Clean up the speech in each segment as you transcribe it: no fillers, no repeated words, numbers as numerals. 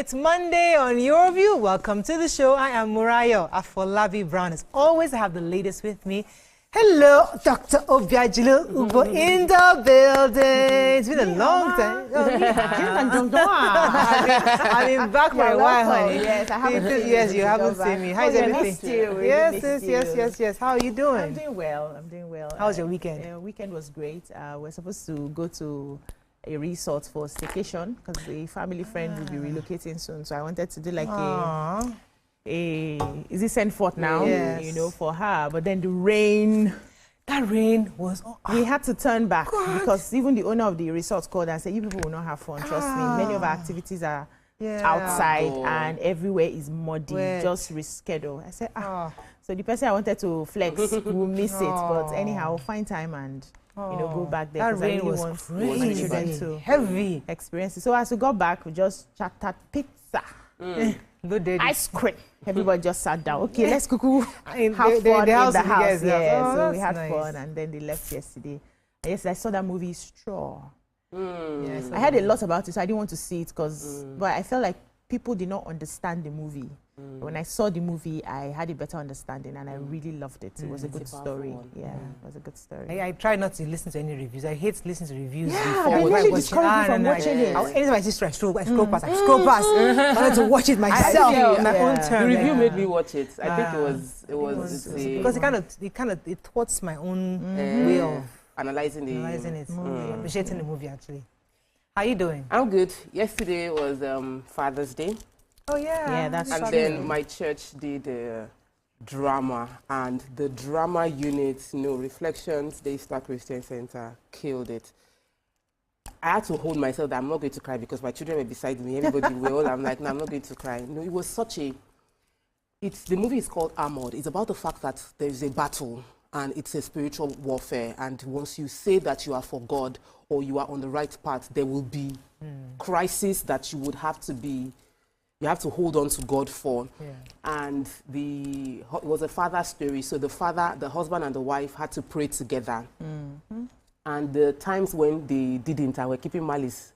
It's Monday on Your View. Welcome to the show. I am Murayo Afolabi Brown. As always, I have the latest with me. Hello, Dr. Obiajilu Ugo in the building. It's been a long time. I've been back for a while, honey. Yes, I haven't seen you. Yes, you haven't seen me. How's everything? Yes. How are you doing? I'm doing well. How was your weekend? Weekend was great. We're supposed to go to a resort for staycation because a family friend will be relocating soon. So I wanted to do like is it send forth now? Yes. You know, for her. But then the rain. That rain was... we had to turn back because even the owner of the resort called and said, you people will not have fun. Trust me. Many of our activities are outside and everywhere is muddy. Just reschedule. I said, So the person I wanted to flex will miss it. But anyhow, I'll find time and go back there. That rain was crazy. Heavy. Experience it. So as we got back, we just chatted pizza. Ice cream. Everybody just sat down. Okay, let's cuckoo have fun in the house. So we had fun, and then they left yesterday. Yes, I saw that movie Straw. Yes, I heard a lot about it, so I didn't want to see it but I felt like people did not understand the movie. When I saw the movie, I had a better understanding, and I really loved it. It was a good story. It was a good story. I try not to listen to any reviews. I hate listening to reviews before. They really discourage me from watching it. Anytime I see I scroll past. I wanted to watch it myself on my own terms. The review made me watch it. I think it was because it thwarts my own way of analyzing it, appreciating the movie actually. How you doing? I'm good. Yesterday was Father's Day. Oh yeah, that's and true. then my church did drama, and the drama unit, Reflections, Daystar Christian Center, killed it. I had to hold myself that I'm not going to cry because my children were beside me. Everybody will. I'm like, no, I'm not going to cry. No, it was such the movie is called Armored. It's about the fact that there is a battle and it's a spiritual warfare. And once you say that you are for God or you are on the right path, there will be crisis that you would have to be. You have to hold on to God for. And it was a father story. So the husband and the wife had to pray together. And the times when they didn't and were keeping malice,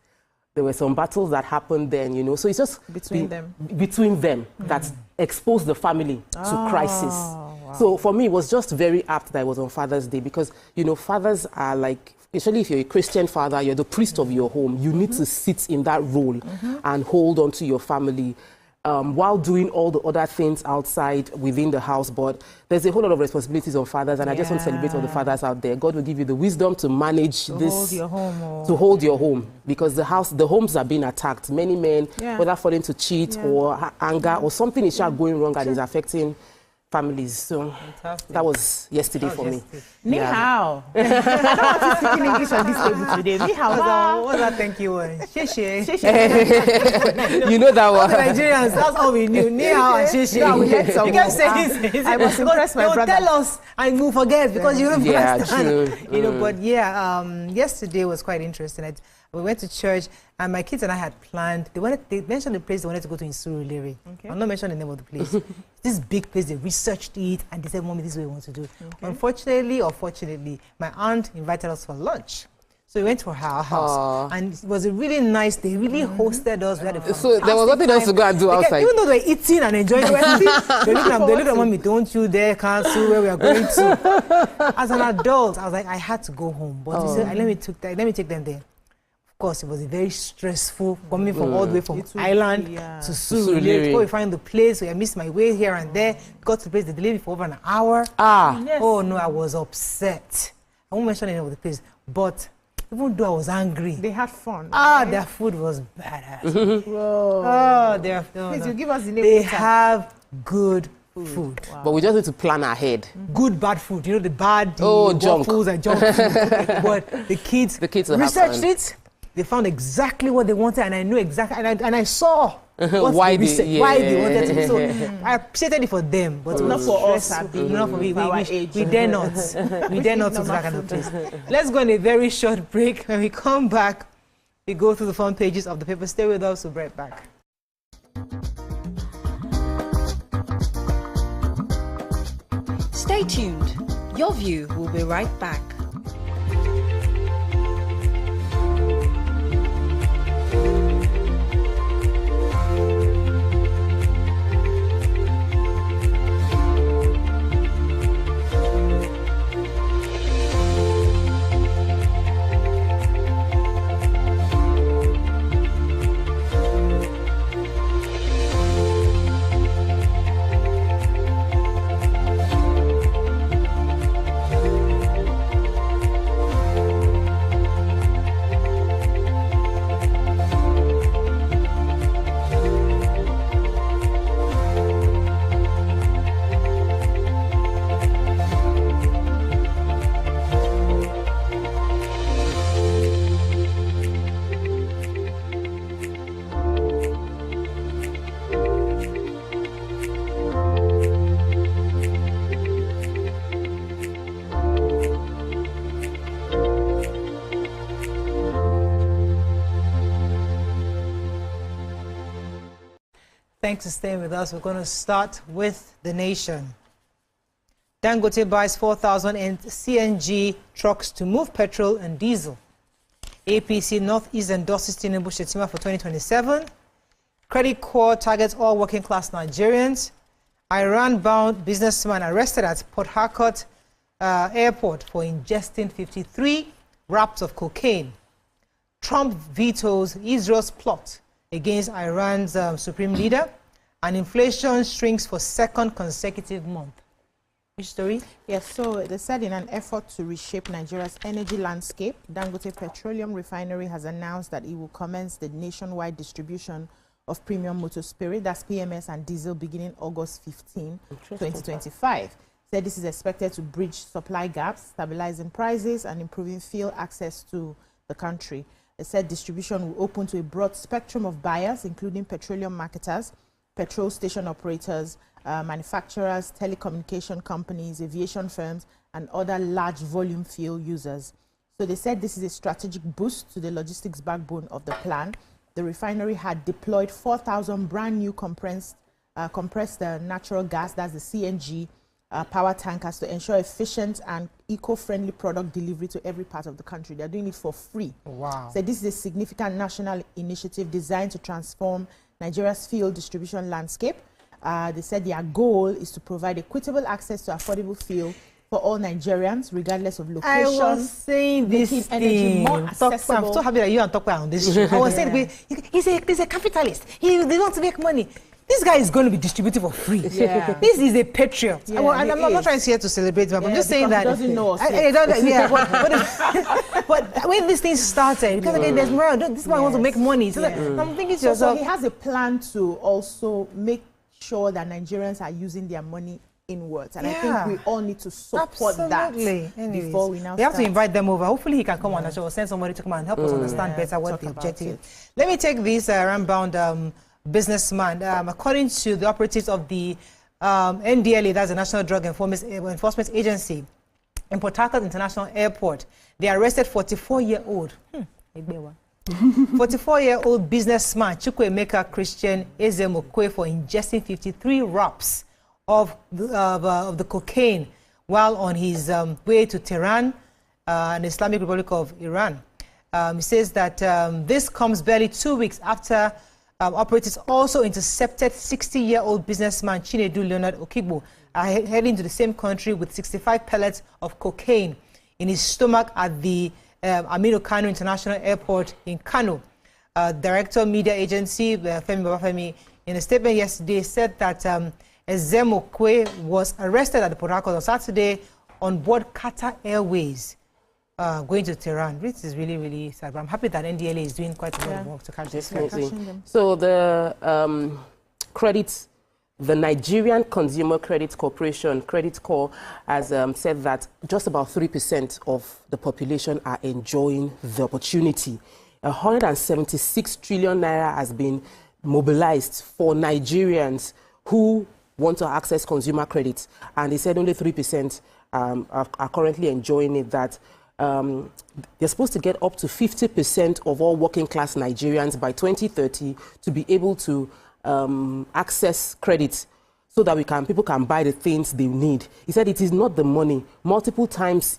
there were some battles that happened then, So it's just between them that exposed the family to crisis. Wow. So for me, it was just very apt that it was on Father's Day because, fathers are like, especially if you're a Christian father, you're the priest of your home. You need to sit in that role and hold on to your family while doing all the other things outside within the house. But there's a whole lot of responsibilities on fathers, and I just want to celebrate all the fathers out there. God will give you the wisdom to manage to hold your home, because the homes are being attacked. Many men, whether falling to cheat or anger or something is going wrong and is affecting families. So that was yesterday for me. Ni hao. I don't want to speak in English on this table today. Ni hao. What's that thank you word? Sheshe. You know that one. Nigerians, that's all we knew. Ni hao and sheshe. You kept saying I must impress my brother. Tell us and we'll forget because you don't understand. True. But yesterday was quite interesting. We went to church, and my kids and I had planned. They mentioned the place they wanted to go to in Surulere. I'm not mentioning the name of the place. This big place, they researched it, and they said, Mommy, this is what we want to do. Unfortunately or fortunately, my aunt invited us for lunch. So we went to her house, and it was a really nice day. They really hosted us. We had a so there was nothing else to go and do outside. Even though they were eating and enjoying it, they looked at Mommy, don't you dare cancel where we are going to. As an adult, I was like, I had to go home. But he said, let me take them there. Of course, it was a very stressful coming from all the way from Island to Surulere. Before we find the place, I missed my way here and there. Got to the place, they delayed me for over an hour. Oh no, I was upset. I won't mention any of the place, but even though I was angry, they had fun. Their food was badass. Please, you give us the name. They have good food. But we just need to plan ahead. Good, bad food. The bad, waffles and junk food. But the kids researched it. They found exactly what they wanted, and I knew exactly, and I saw why they wanted to. So I appreciated it for them, but not for us. Not for me. We dare not. We dare not to that kind of place. Let's go on a very short break. When we come back, we go through the front pages of the paper. Stay with us. We'll be right back. Stay tuned. Your View will be right back. Thanks for staying with us. We're going to start with the nation. Dangote buys 4,000 CNG trucks to move petrol and diesel. APC Northeast endorses Tinubu Shetima for 2027. Credit Corps targets all working-class Nigerians. Iran-bound businessman arrested at Port Harcourt airport for ingesting 53 wraps of cocaine. Trump vetoes Israel's plot against Iran's supreme leader. And inflation shrinks for second consecutive month. Which story? Yes, so they said in an effort to reshape Nigeria's energy landscape, Dangote Petroleum Refinery has announced that it will commence the nationwide distribution of premium motor spirit, that's PMS, and diesel beginning August 15, 2025. Said this is expected to bridge supply gaps, stabilizing prices, and improving fuel access to the country. They said distribution will open to a broad spectrum of buyers, including petroleum marketers, petrol station operators, manufacturers, telecommunication companies, aviation firms, and other large volume fuel users. So they said this is a strategic boost to the logistics backbone of the plan. The refinery had deployed 4,000 brand new compressed natural gas, that's the CNG, power tankers to ensure efficient and eco-friendly product delivery to every part of the country. They're doing it for free. Wow. So this is a significant national initiative designed to transform Nigeria's fuel distribution landscape. They said their goal is to provide equitable access to affordable fuel for all Nigerians, regardless of location. I was saying this thing. I'm so happy that you and Tokwe are on this show. I was saying, he's a capitalist. They want to make money. This guy is going to be distributed for free. Yeah. This is a patriot. Yeah, I'm not trying here to celebrate him. I'm just saying that. He doesn't know us. But when this thing started, because again, there's more. This man wants to make money. So I'm thinking to yourself. So he has a plan to also make sure that Nigerians are using their money inwards, and I think we all need to support that before we now. We have to invite them over. Hopefully, he can come on the show or send somebody to come and help us understand better what the objective is. Let me take this Iran-bound businessman. According to the operatives of the NDLA, that's the National Drug Enforcement Agency, in Port Harcourt International Airport, they arrested 44-year-old. 44-year-old businessman Chukwuemeka Christian Ezemokwe for ingesting 53 wraps of the cocaine while on his way to Tehran, the Islamic Republic of Iran. He says that this comes barely 2 weeks after operatives also intercepted 60-year-old businessman Chinedu Leonard Okigbo heading to the same country with 65 pellets of cocaine in his stomach at the Aminu Kano International Airport in Kano. Director Media Agency Femi Babafemi, in a statement yesterday, said that Ezemokwe was arrested at the Port Harcourt on Saturday on board Qatar Airways going to Tehran. This is really, really sad. But I'm happy that NDLA is doing quite a lot of work to catch this. So the the Nigerian Consumer Credit Corporation, Credit Corps, has said that just about 3% of the population are enjoying the opportunity. 176 trillion naira has been mobilized for Nigerians who want to access consumer credit, and they said only 3% are currently enjoying it. That they're supposed to get up to 50% of all working class Nigerians by 2030 to be able to access credit so that people can buy the things they need. He said it is not the money. Multiple times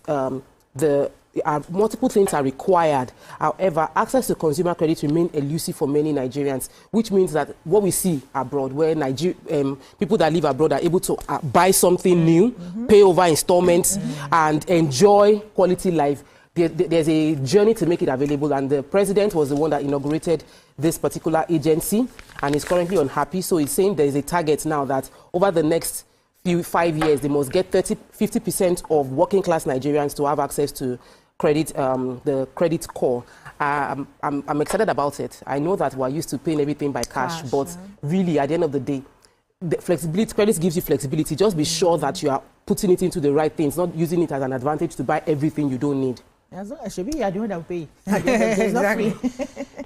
multiple things are required. However, access to consumer credit remains elusive for many Nigerians, which means that what we see abroad, where people that live abroad are able to buy something new, pay over installments, and enjoy quality life. There's a journey to make it available, and the president was the one that inaugurated this particular agency, and is currently unhappy. So he's saying there is a target now that over the next 5 years, they must get 50% of working class Nigerians to have access to credit, the Credit Corps. I'm excited about it. I know that we're used to paying everything by cash, but really, at the end of the day, the flexibility, credit gives you flexibility. Just be sure that you are putting it into the right things, not using it as an advantage to buy everything you don't need. Exactly.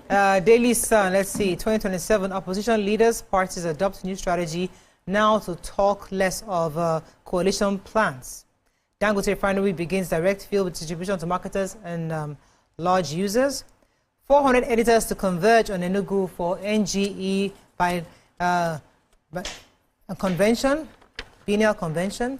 Daily Sun, let's see, 2027 opposition leaders, parties adopt new strategy now to talk less of coalition plans. Dangote Refinery begins direct fuel distribution to marketers and large users. 400 editors to converge on Enugu for NGE by a convention, biennial convention,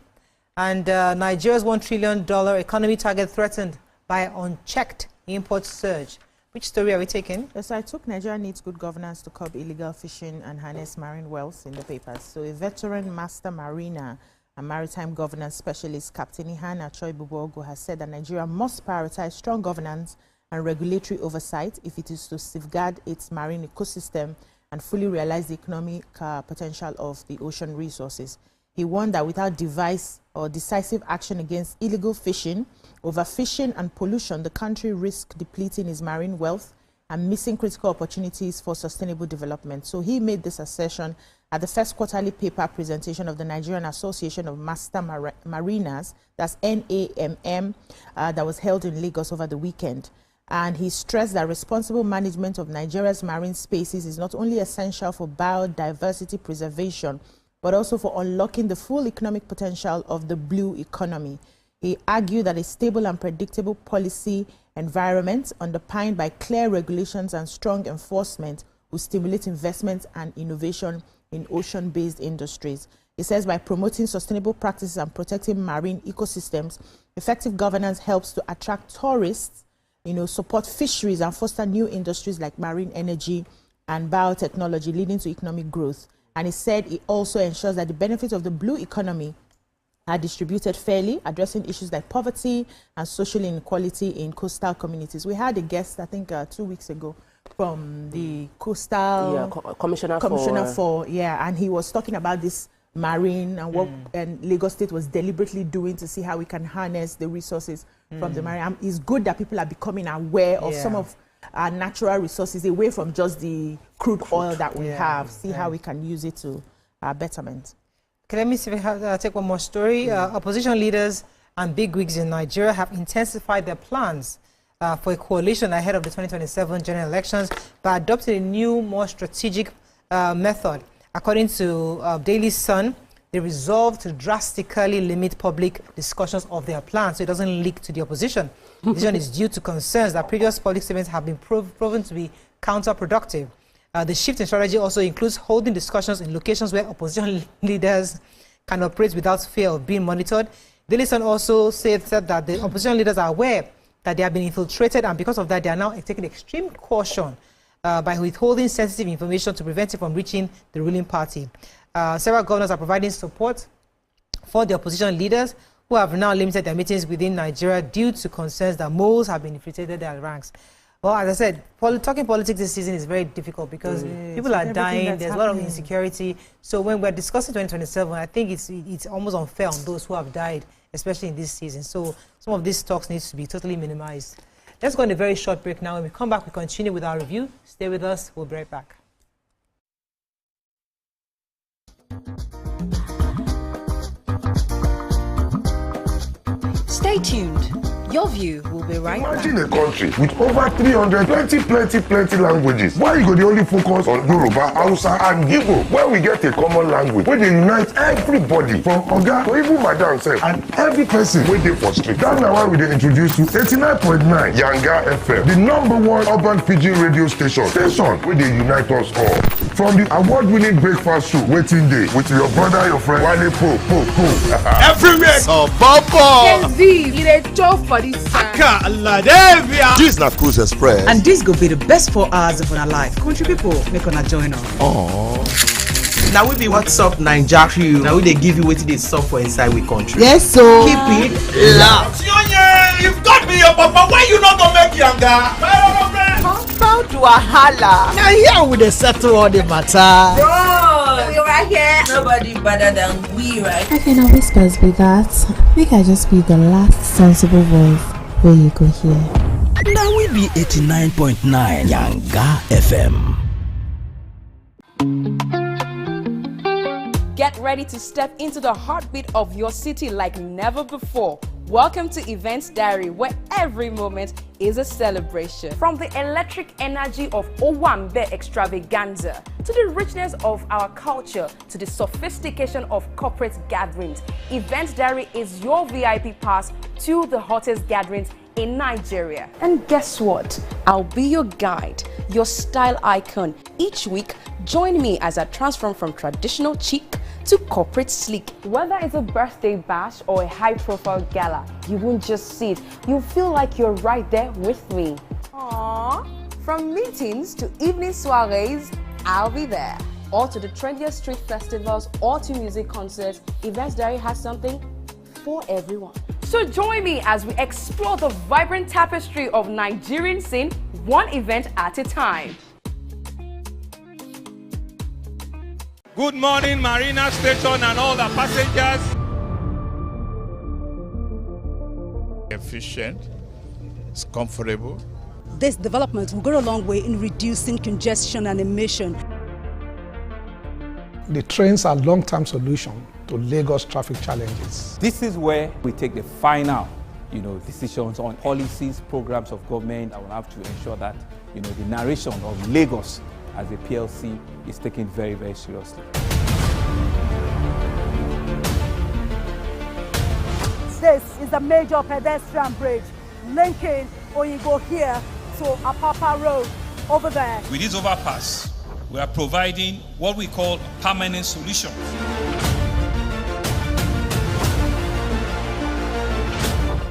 and Nigeria's $1 trillion economy target threatened by unchecked import surge. Which story are we taking? Yes, I took Nigeria needs good governance to curb illegal fishing and harness marine wealth in the papers. So a veteran master mariner and maritime governance specialist, Captain Ihan Achoibubogo, has said that Nigeria must prioritize strong governance and regulatory oversight if it is to safeguard its marine ecosystem and fully realize the economic potential of the ocean resources. He warned that without decisive action against illegal fishing, overfishing and pollution, the country risks depleting its marine wealth and missing critical opportunities for sustainable development. So he made this assertion at the first quarterly paper presentation of the Nigerian Association of Master Mariners, that's NAMM, that was held in Lagos over the weekend. And he stressed that responsible management of Nigeria's marine spaces is not only essential for biodiversity preservation, but also for unlocking the full economic potential of the blue economy. He argued that a stable and predictable policy environment underpinned by clear regulations and strong enforcement will stimulate investment and innovation in ocean-based industries. He says by promoting sustainable practices and protecting marine ecosystems, effective governance helps to attract tourists, support fisheries and foster new industries like marine energy and biotechnology, leading to economic growth. And he said it also ensures that the benefits of the blue economy are distributed fairly, addressing issues like poverty and social inequality in coastal communities. We had a guest, I think, 2 weeks ago from the coastal commissioner for and he was talking about this marine and what Lagos State was deliberately doing to see how we can harness the resources from the marine. It's good that people are becoming aware of some of our natural resources away from just the crude oil that we have, see how we can use it to our betterment. Okay, let me see if I can take one more story. Opposition leaders and bigwigs in Nigeria have intensified their plans for a coalition ahead of the 2027 general elections by adopting a new, more strategic method. According to Daily Sun, they resolved to drastically limit public discussions of their plans so it doesn't leak to the opposition. The decision is due to concerns that previous public statements have been proven to be counterproductive. The shift in strategy also includes holding discussions in locations where opposition leaders can operate without fear of being monitored. Daily Sun also said that the opposition leaders are aware that they have been infiltrated, and because of that, they are now taking extreme caution by withholding sensitive information to prevent it from reaching the ruling party. Several governors are providing support for the opposition leaders who have now limited their meetings within Nigeria due to concerns that moles have been infiltrated their ranks. Well, as I said, talking politics this season is very difficult because people are dying, there's a lot of insecurity. So when we're discussing 2027, I think it's almost unfair on those who have died, especially in this season. So some of these talks needs to be totally minimized. Let's go on a very short break now. When we come back, we continue with our review. Stay with us. We'll be right back. Stay tuned. Your view will be right back. Imagine a country with over 300 plenty languages. Why you go the only focus on Yoruba, Hausa and Igbo? When we get a common language, where they unite everybody from Oga to even Madam self and every person waiting for street. That's why we dey introduce you 89.9 Yanga FM, the #1 urban pidgin radio station where they unite us all. From the award-winning breakfast show, Waiting Day, with your brother, your friend, Wale Po. Everywhere, so Bobo. It a joke for this time. This na Cruise Express. And this go be the best 4 hours of our life. Country people, make una join us. Oh. Now we be what's up Naija crew. Now we they give you wetin dey sup for inside we country. Yes, so keep it loud. You've got me your papa. Why you not gonna make Yanga? Compound to a holla. now here we dey settle all the matter. Bro, we right here. Nobody better than we, right? Okay, now whispers be that. Make I just be the last sensible voice where you go hear. Now we be 89.9 Yanga FM. Get ready to step into the heartbeat of your city like never before. Welcome to Events Diary, where every moment is a celebration. From the electric energy of Owambe extravaganza, to the richness of our culture, to the sophistication of corporate gatherings, Events Diary is your VIP pass to the hottest gatherings in Nigeria. And guess what? I'll be your guide, your style icon. Each week, join me as I transform from traditional chic to corporate sleek. Whether it's a birthday bash or a high-profile gala, you won't just see it. You'll feel like you're right there with me. Aww. From meetings to evening soirees, I'll be there. Or to the trendiest street festivals or to music concerts, Events Diary has something for everyone. So join me as we explore the vibrant tapestry of Nigerian scene, one event at a time. Good morning, Marina Station and all the passengers. Efficient, it's comfortable. This development will go a long way in reducing congestion and emission. The trains are a long-term solution to Lagos traffic challenges. This is where we take the final, decisions on policies, programs of government. I will have to ensure that, the narration of Lagos as a PLC is taken very, very seriously. This is a major pedestrian bridge linking Oyingo here to Apapa Road over there. With this overpass, we are providing what we call a permanent solution.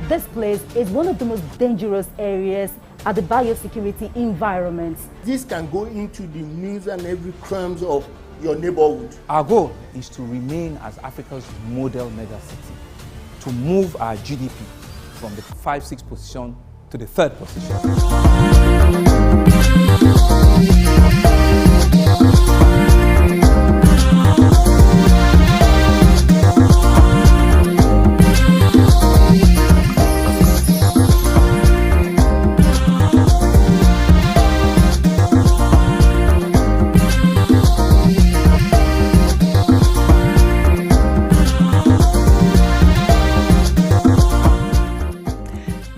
This place is one of the most dangerous areas at the biosecurity environment. This can go into the news and every crumbs of your neighborhood. Our goal is to remain as Africa's model megacity, to move our GDP from the 5-6 position to the 3rd position.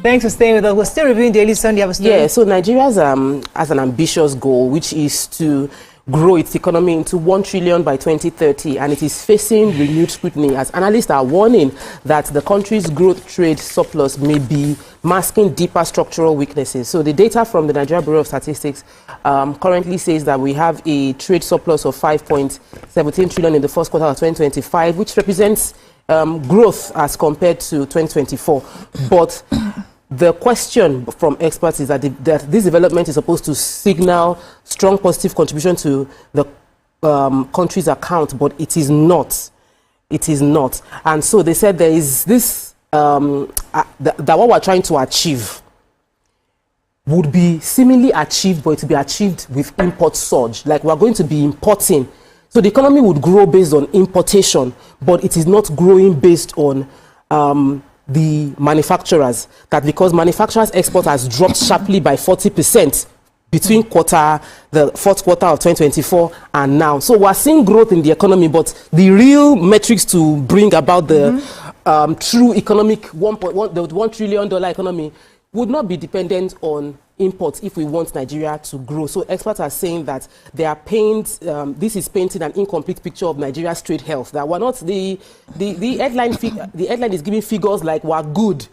Thanks for staying with us. We're still reviewing Daily Sunday. Yeah, so Nigeria has an ambitious goal, which is to grow its economy into 1 trillion by 2030, and it is facing renewed scrutiny as analysts are warning that the country's growth trade surplus may be masking deeper structural weaknesses. So the data from the Nigeria Bureau of Statistics currently says that we have a trade surplus of 5.17 trillion in the first quarter of 2025, which represents growth as compared to 2024. But the question from experts is that this development is supposed to signal strong positive contribution to the country's account, but it is not. It is not. And so they said there is this, that what we're trying to achieve would be seemingly achieved, but it will be achieved with import surge. Like we're going to be importing. So the economy would grow based on importation, but it is not growing based on the manufacturers. That because manufacturers' export has dropped sharply by 40% between the fourth quarter of 2024 and now. So we're seeing growth in the economy, but the real metrics to bring about the true economic $1 trillion economy would not be dependent on imports if we want Nigeria to grow. So experts are saying that they are this is painting an incomplete picture of Nigeria's trade health. That we're not the headline is giving figures like we're good,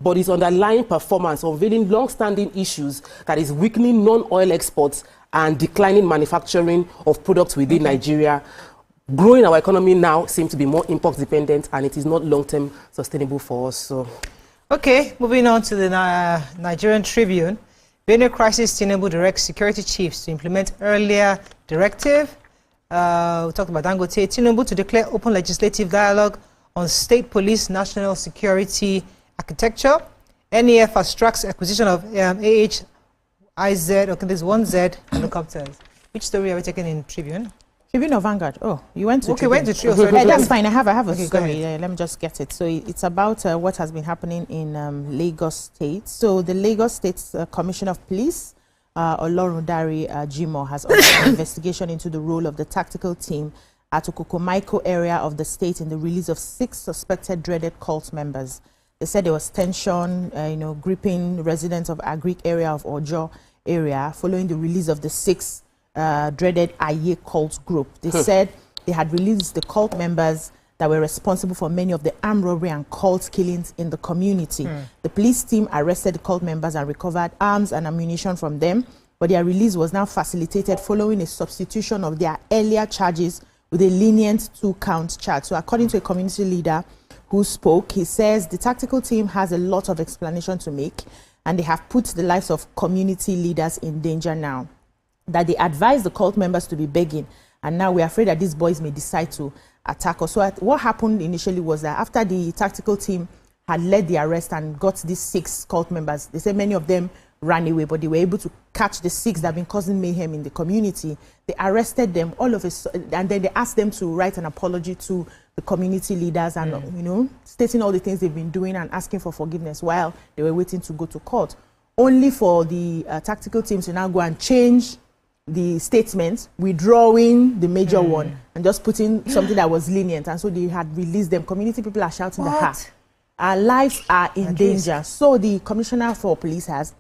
but its underlying performance unveiling long-standing issues that is weakening non-oil exports and declining manufacturing of products within Nigeria. Growing our economy now seems to be more import dependent, and it is not long-term sustainable for us. So, okay, moving on to the Nigerian Tribune. Benue crisis Tinubu directs security chiefs to implement earlier directive. We talked about Dangote. Tinubu to declare open legislative dialogue on state police national security architecture. NEF fast-tracks acquisition of AHIZ, okay, there's 1Z helicopters. Which story are we taking in Tribune? Tribune or Vanguard? Oh, you went to Tribune. Went to Tribune. That's fine. I have a story. Let me just get it. So it's about what has been happening in Lagos State. So the Lagos State's Commissioner of Police, Olorundare Jimoh, has ordered an investigation into the role of the tactical team at Okokomaiko area of the state in the release of 6 suspected dreaded cult members. They said there was tension, gripping residents of Agric area of Ojo area following the release of the 6 dreaded Aye cult group. They said they had released the cult members that were responsible for many of the armed robbery and cult killings in the community. The police team arrested the cult members and recovered arms and ammunition from them, but their release was now facilitated following a substitution of their earlier charges with a lenient 2-count charge. So according to a community leader who spoke, he says the tactical team has a lot of explanation to make, and they have put the lives of community leaders in danger now. That they advised the cult members to be begging, and now we're afraid that these boys may decide to attack us. So what happened initially was that after the tactical team had led the arrest and got these 6 cult members, they said many of them ran away, but they were able to catch the 6 that have been causing mayhem in the community. They arrested them, all of us, and then they asked them to write an apology to the community leaders and, you know, stating all the things they've been doing and asking for forgiveness while they were waiting to go to court. Only for the tactical teams to now go and change the statements, withdrawing the major one and just putting something that was lenient. And so they had released them. Community people are shouting that our lives are in danger. So the commissioner for police has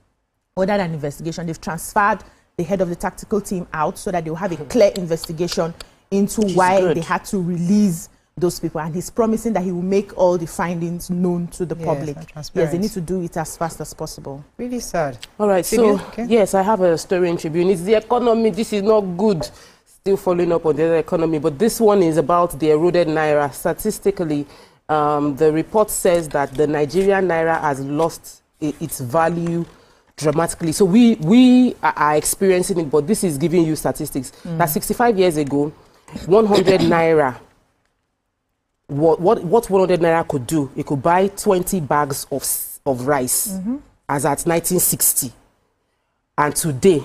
ordered an investigation. They've transferred the head of the tactical team out so that they will have a clear investigation into why they had to release those people. And he's promising that he will make all the findings known to the public. Yes, they need to do it as fast as possible. Really sad. All right, so yes, I have a story in Tribune. It's the economy. This is not good. Still following up on the economy, but this one is about the eroded naira. Statistically, the report says that the Nigerian naira has lost its value dramatically. So we are experiencing it, but this is giving you statistics. That 65 years ago, 100 naira, what 100 naira could do, it could buy 20 bags of rice, as at 1960. And today,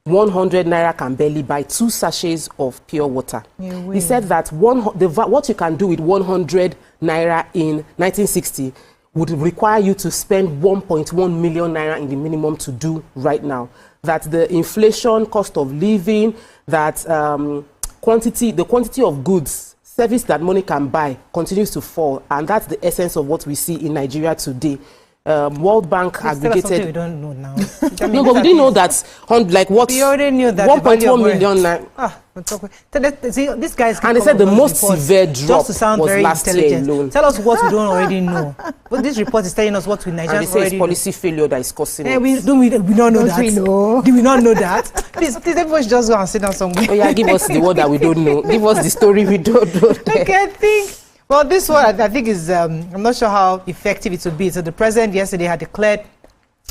100 naira can barely buy 2 sachets of pure water. He said that what you can do with 100 naira in 1960 would require you to spend 1.1 million naira in the minimum to do right now. That the inflation, cost of living, that the quantity of goods, service that money can buy continues to fall, and that's the essence of what we see in Nigeria today. World Bank aggregated. We don't know now. No, but we didn't know that. Like what? We already knew that. 1.1 million naira. See, this guy's and they said the most severe drop was last year alone. Tell us what we don't already know. But this report is telling us what we Nigerians already know. And they say it's policy failure that is causing it. We don't know that. Do we not know that? Please, everyone should just go and sit down somewhere. Oh yeah, give us the word that we don't know. Give us the story we don't know. Okay, I think. Well, this one I think is, I'm not sure how effective it will be. So the president yesterday had declared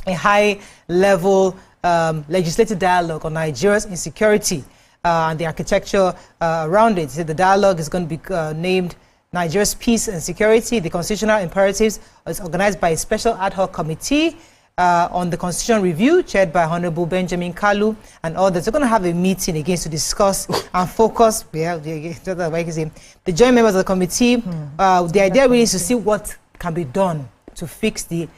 a high-level legislative dialogue on Nigeria's insecurity and the architecture around it. He said the dialogue is going to be named Nigeria's Peace and Security. The Constitutional Imperatives is organized by a special ad hoc committee on the Constitutional Review, chaired by Honorable Benjamin Kalu and others. They're going to have a meeting again to discuss and focus. The joint members of the committee, the idea really is to see what can be done to fix the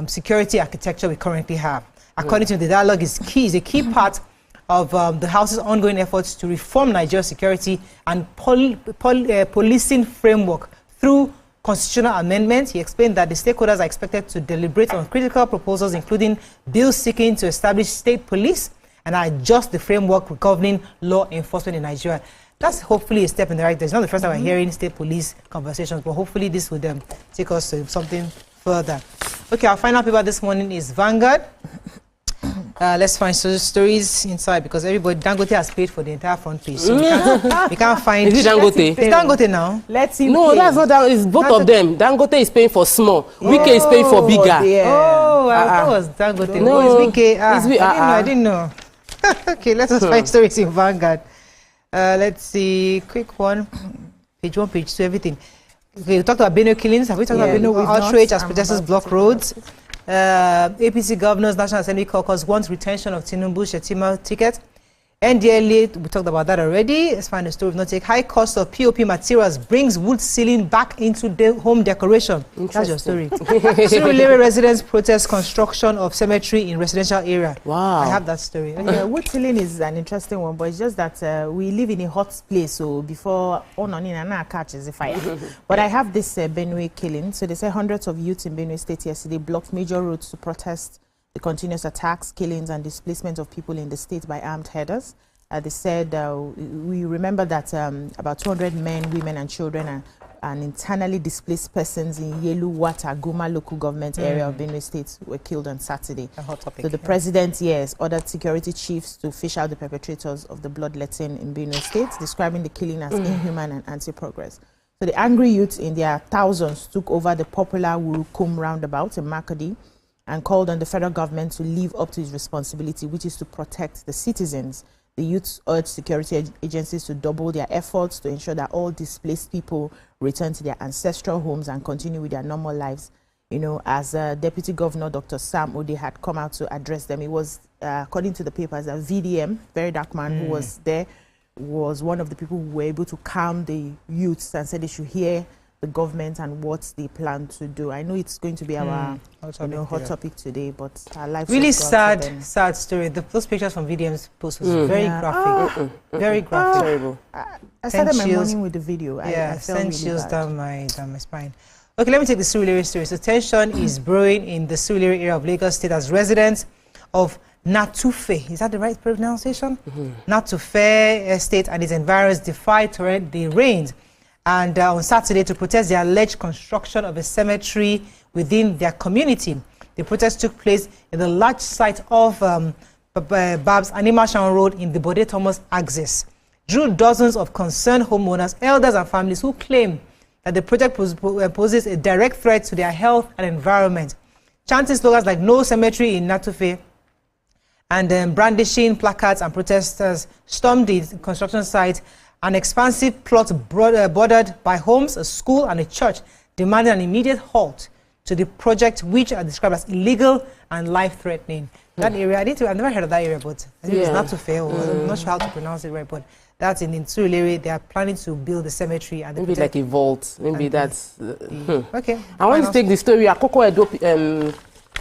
security architecture we currently have. According to the dialogue, is a key part of the House's ongoing efforts to reform Nigeria's security and policing framework through constitutional amendments. He explained that the stakeholders are expected to deliberate on critical proposals, including bills seeking to establish state police and adjust the framework governing law enforcement in Nigeria. That's hopefully a step in the right direction. It's not the first time we're hearing state police conversations, but hopefully this would take us to something further. Okay, our final paper this morning is Vanguard. Let's find stories inside, because everybody, Dangote has paid for the entire front page. So we can't find. Is it Dangote? It's Dangote now. Let's see. No, that's not that. It's both of them. Dangote is paying for small. Wike is paying for bigger. That was Dangote. No, it's Wike. I didn't know. Okay, let us find stories in Vanguard. Let's see. Quick one. Page 1, page 2, everything. Okay, we talked about Benue killings. Have we talked about Benue outrage as protesters block roads? APC Governors National Assembly Caucus wants retention of Tinubu Shetima ticket. NDLA, we talked about that already. Let's find the story. Not take high cost of POP materials brings wood ceiling back into the home decoration. That's your story. Surulere residents protest construction of cemetery in residential area. Wow. I have that story. Yeah, wood ceiling is an interesting one, but it's just that we live in a hot place, so before catches the fire. But I have this Benue killing. So they say hundreds of youths in Benue State yesterday blocked major roads to protest the continuous attacks, killings, and displacement of people in the state by armed herders. They said, we remember that about 200 men, women, and children and internally displaced persons in Yelu-Wata, Goma local government area of Benue State were killed on Saturday. A hot topic, so the president, ordered security chiefs to fish out the perpetrators of the bloodletting in Benue State, describing the killing as inhuman and anti-progress. So the angry youths in their thousands took over the popular Wurukum roundabout in Makodi and called on the federal government to live up to its responsibility, which is to protect the citizens. The youths urged security agencies to double their efforts to ensure that all displaced people return to their ancestral homes and continue with their normal lives. You know, as Deputy Governor Dr. Sam Ode had come out to address them, it was, according to the papers, a VDM, very dark man, who was there, was one of the people who were able to calm the youths and said they should hear the government and what they plan to do. I know it's going to be our hot topic today, but our lives really sad story. Those pictures from VDM's post was very graphic, very graphic. Terrible. I started my morning with the video. I felt really chills bad. down my spine. Okay, let me take the Surulere story. So tension is brewing in the Surulere area of Lagos State as residents of Natufe, is that the right pronunciation? Natufe Estate and its environs defied the rains. And on Saturday, to protest the alleged construction of a cemetery within their community. The protest took place in the large site of Babs Animashan Road in the Bode Thomas axis. Drew dozens of concerned homeowners, elders and families who claim that the project poses a direct threat to their health and environment. Chanting slogans like "No Cemetery in Natufe" and brandishing placards, and protesters stormed the construction site. An expansive plot bordered by homes, a school and a church demanded an immediate halt to the project, which are described as illegal and life-threatening. That area, I've never heard of that area, but I think it's not to fail. I'm not sure how to pronounce it right, but that's in Surulere. They are planning to build a cemetery. And maybe like a vault. Maybe that's... Okay. I want to take the story. Akoko Edo,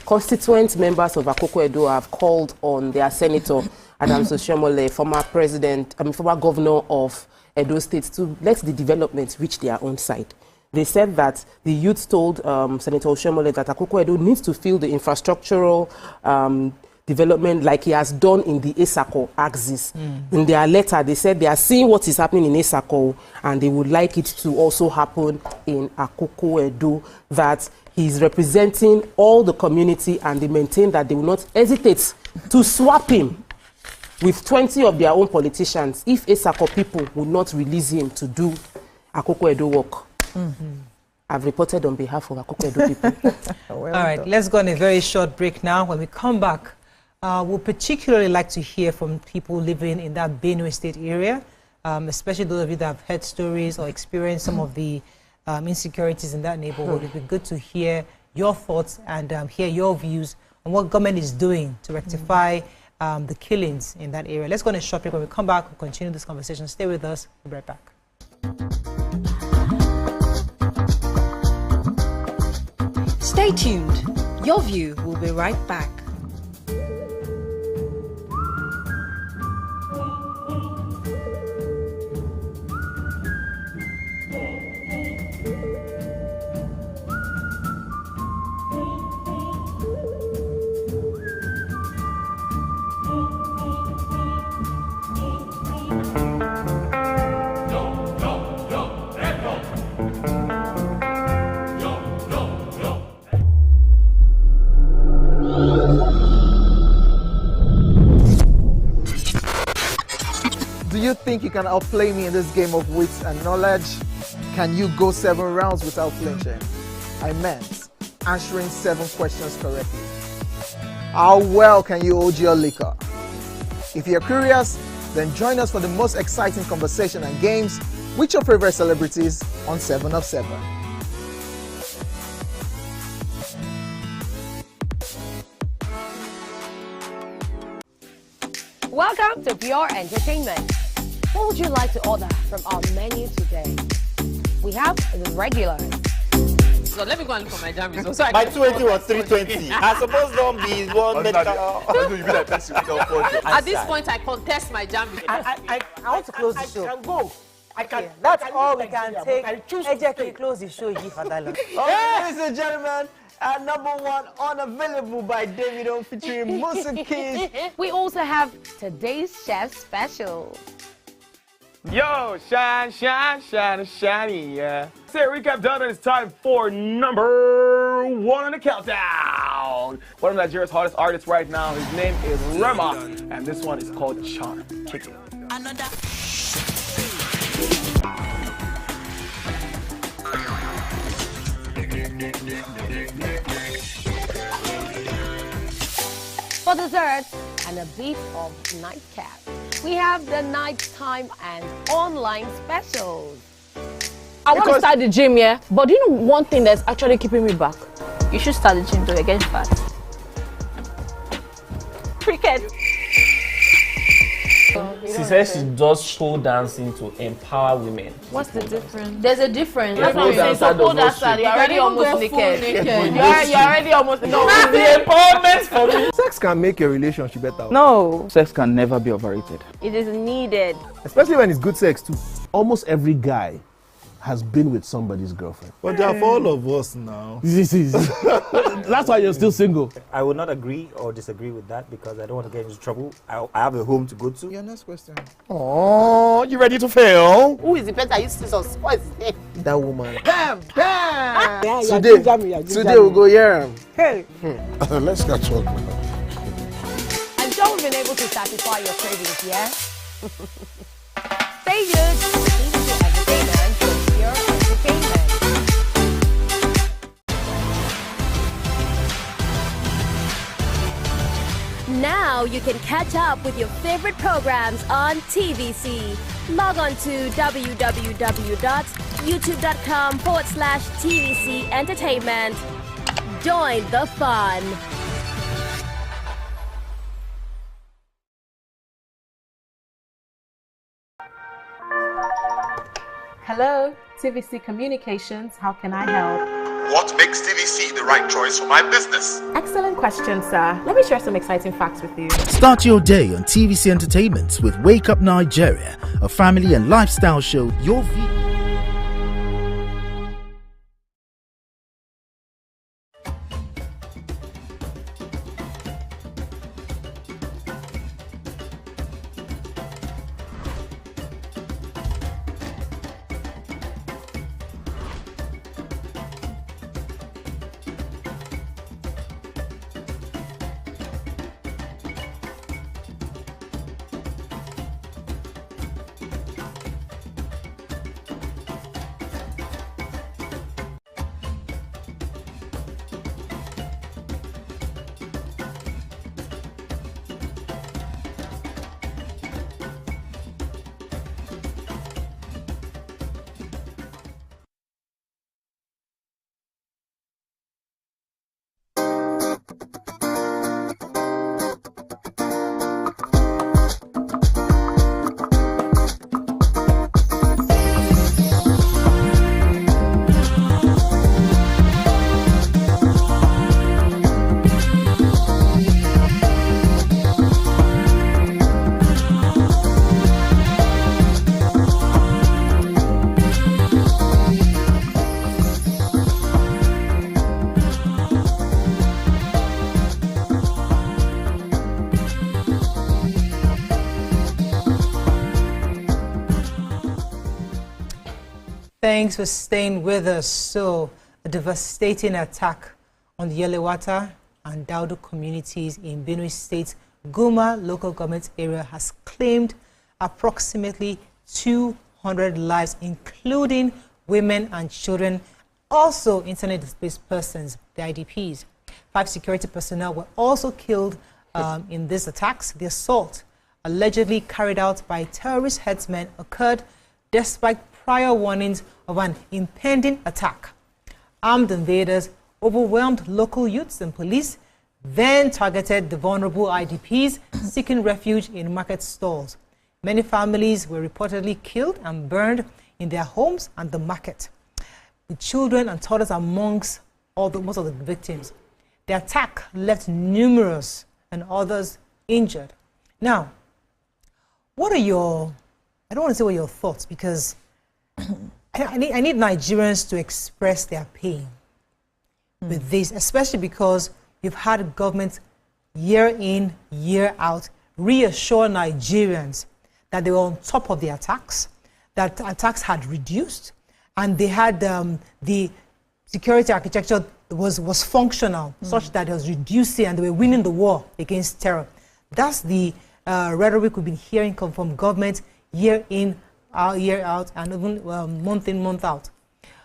constituent members of Akoko Edo have called on their senator, Adams Oshiomhole, former governor of Edo State, to let the development reach their own side. They said that the youth told Senator Oshiomhole that Akoko Edo needs to feel the infrastructural development like he has done in the Esako axis. In their letter, they said they are seeing what is happening in Esako and they would like it to also happen in Akoko Edo, that he's representing all the community, and they maintain that they will not hesitate to swap him with 20 of their own politicians if Esako people will not release him to do Akoko Edo work. I've reported on behalf of Akoko Edo people. All right, let's go on a very short break now. When we come back, we'll particularly like to hear from people living in that Benue State area, especially those of you that have heard stories or experienced some of the insecurities in that neighborhood. It'd be good to hear your thoughts and hear your views on what government is doing to rectify the killings in that area. Let's go on a short break. When we come back, we'll continue this conversation. Stay with us. We'll be right back. Stay tuned. Your view will be right back. Do you think you can outplay me in this game of wits and knowledge? Can you go 7 rounds without flinching? I meant answering 7 questions correctly. How well can you hold your liquor? If you're curious, then join us for the most exciting conversation and games with your favorite celebrities on 7 of 7. Welcome to Pure Entertainment. What would you like to order from our menu today? We have the regular. So let me go and look for my jam results. My 20 was 320. I suppose don't be one At this point, I contest my jam results. I want to close the show. I can go. I can. That's all we can take. Ejeki, close the show. Ladies and gentlemen, And number 1, Unavailable by Davido featuring Musa Keys. We also have today's chef special. Yo, shine, shine, shine, shiny, yeah. Say recap done, and it's time for number 1 on the countdown. One of Nigeria's hottest artists right now, his name is Rema, and this one is called Charm. Kick it. Another. For dessert and a bit of nightcap, we have the nighttime and online specials. I want to start the gym, yeah? But do you know one thing that's actually keeping me back? You should start the gym though, you're getting fat. Cricket. She says she does pole dancing to empower women. What's the difference? There's a difference. That's what I'm saying. So pole dancer, you're already almost naked. You're already almost naked. No, it's the empowerment for me. Sex can make a relationship better. No. Sex can never be overrated. It is needed. Especially when it's good sex too. Almost every guy has been with somebody's girlfriend. But they are for all of us now. That's why you're still single. I would not agree or disagree with that because I don't want to get into trouble. I have a home to go to. Your next question. Oh, you ready to fail? Who is the person that used to us? What is his name? That woman. Bam! Today we'll go here. Hey. Let's catch up now. I'm sure we've been able to satisfy your cravings, yeah? Stay tuned to TVC Entertainment for pure entertainment. Now you can catch up with your favorite programs on TVC. Log on to www.youtube.com/TVC Entertainment. Join the fun. Hello, TVC Communications. How can I help? What makes TVC the right choice for my business? Excellent question, sir. Let me share some exciting facts with you. Start your day on TVC Entertainment with Wake Up Nigeria, a family and lifestyle show. Your view. Thanks for staying with us. So, a devastating attack on the Yelewata and Daudu communities in Benue State, Guma local government area has claimed approximately 200 lives, including women and children, also internet displaced persons, the IDPs. 5 security personnel were also killed in these attacks. The assault, allegedly carried out by terrorist headsmen, occurred despite prior warnings of an impending attack. Armed invaders overwhelmed local youths and police, then targeted the vulnerable IDPs seeking refuge in market stalls. Many families were reportedly killed and burned in their homes and the market, with children and toddlers amongst most of the victims. The attack left numerous and others injured. Now, what are your, I don't want to say what your thoughts, because I need Nigerians to express their pain. with this, especially because you've had governments year in, year out reassure Nigerians that they were on top of the attacks, that attacks had reduced, and they had the security architecture was functional, such that it was reducing and they were winning the war against terror. That's the rhetoric we've been hearing come from government year in, year out, and even month in, month out.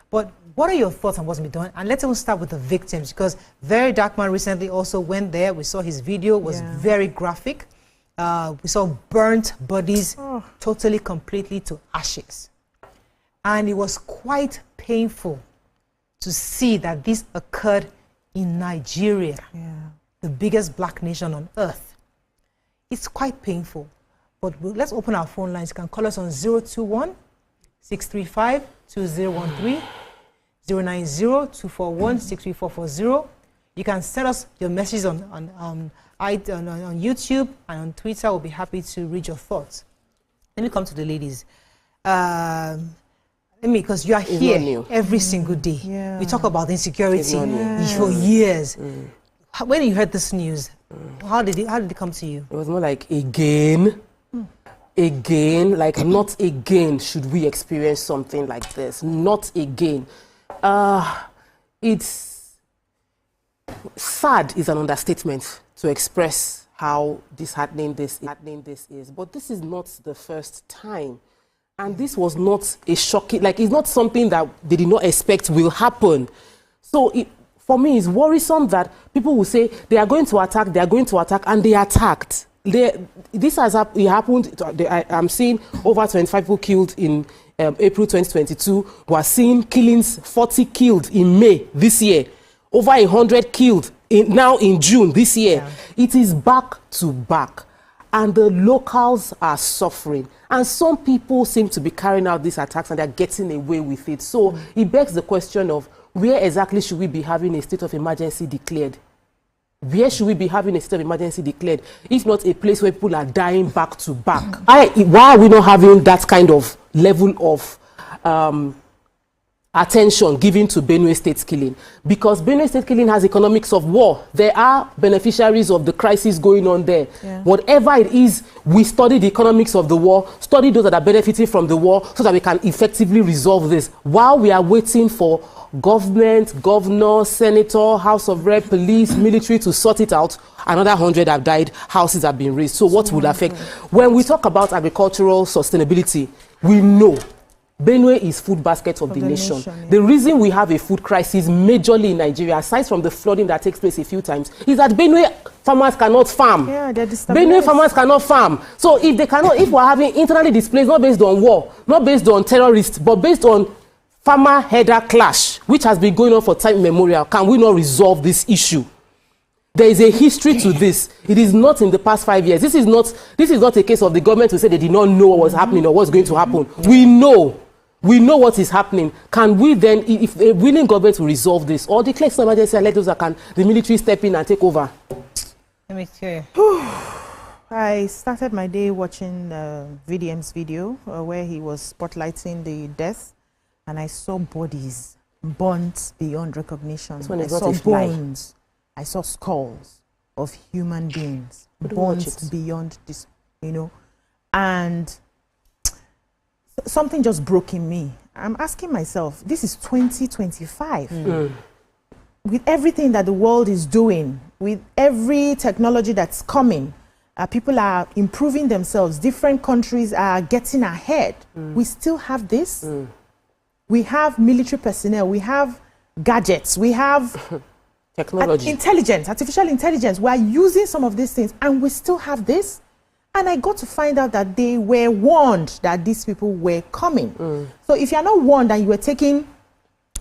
But what are your thoughts on what's been done? And let's even start with the victims, because Very Dark Man recently also went there. We saw his video, was very graphic. We saw burnt bodies, totally, completely to ashes. And it was quite painful to see that this occurred in Nigeria, the biggest black nation on earth. It's quite painful. But let's open our phone lines. You can call us on 021-635-2013, 090-241-63440. You can send us your messages on YouTube and on Twitter. We'll be happy to read your thoughts. Let me come to the ladies. Because you are here every single day. We talk about insecurity for years. When you heard this news, how did it come to you? It was more like, again, like not again should we experience something like this. Not again. It's sad is an understatement to express how disheartening this is. But this is not the first time. And this was not a shocking, like it's not something that they did not expect will happen. So for me, it's worrisome that people will say they are going to attack, and they attacked. This has happened. I'm seeing over 25 people killed in April 2022. We're seeing killings, 40 killed in May this year. Over 100 killed now in June this year. It is back to back. And the locals are suffering. And some people seem to be carrying out these attacks and they're getting away with it. So it begs the question of where exactly should we be having a state of emergency declared? Where should we be having a state of emergency declared? If not a place where people are dying back to back. Why are we not having that kind of level of attention given to Benue State killing? Because Benue State killing has economics of war. There are beneficiaries of the crisis going on there. Whatever it is, we study the economics of the war, study those that are benefiting from the war so that we can effectively resolve this. While we are waiting for government, governor, senator, House of Rep, police, military to sort it out, another 100 have died, houses have been razed. So what would affect? When we talk about agricultural sustainability, we know Benue is food basket of the nation. The reason we have a food crisis majorly in Nigeria, aside from the flooding that takes place a few times, is that Benue farmers cannot farm. Benue farmers cannot farm. So if they cannot, if we're having internally displaced, not based on war, not based on terrorists, but based on farmer header clash, which has been going on for time immemorial, can we not resolve this issue? There is a history to this. It is not in the past 5 years. This is not a case of the government to say they did not know what was happening or what's going to happen. We know what is happening. Can we then, if a willing government to resolve this, or declare some emergency and let those that can, the military step in and take over? Let me hear. I started my day watching VDM's video where he was spotlighting the death, and I saw bodies burnt beyond recognition. I saw bones. I saw skulls of human beings burnt beyond this, and something just broke in me. I'm asking myself, this is 2025. With everything that the world is doing, with every technology that's coming, people are improving themselves. Different countries are getting ahead. We still have this. We have military personnel. We have gadgets. We have technology, intelligence, artificial intelligence. We are using some of these things, and we still have this. And I got to find out that they were warned that these people were coming. So if you're not warned and you were taken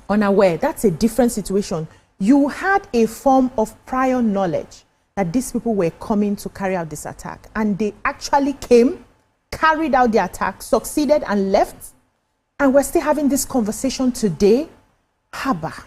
unaware, that's a different situation. You had a form of prior knowledge that these people were coming to carry out this attack. And they actually came, carried out the attack, succeeded and left. And we're still having this conversation today. Haba.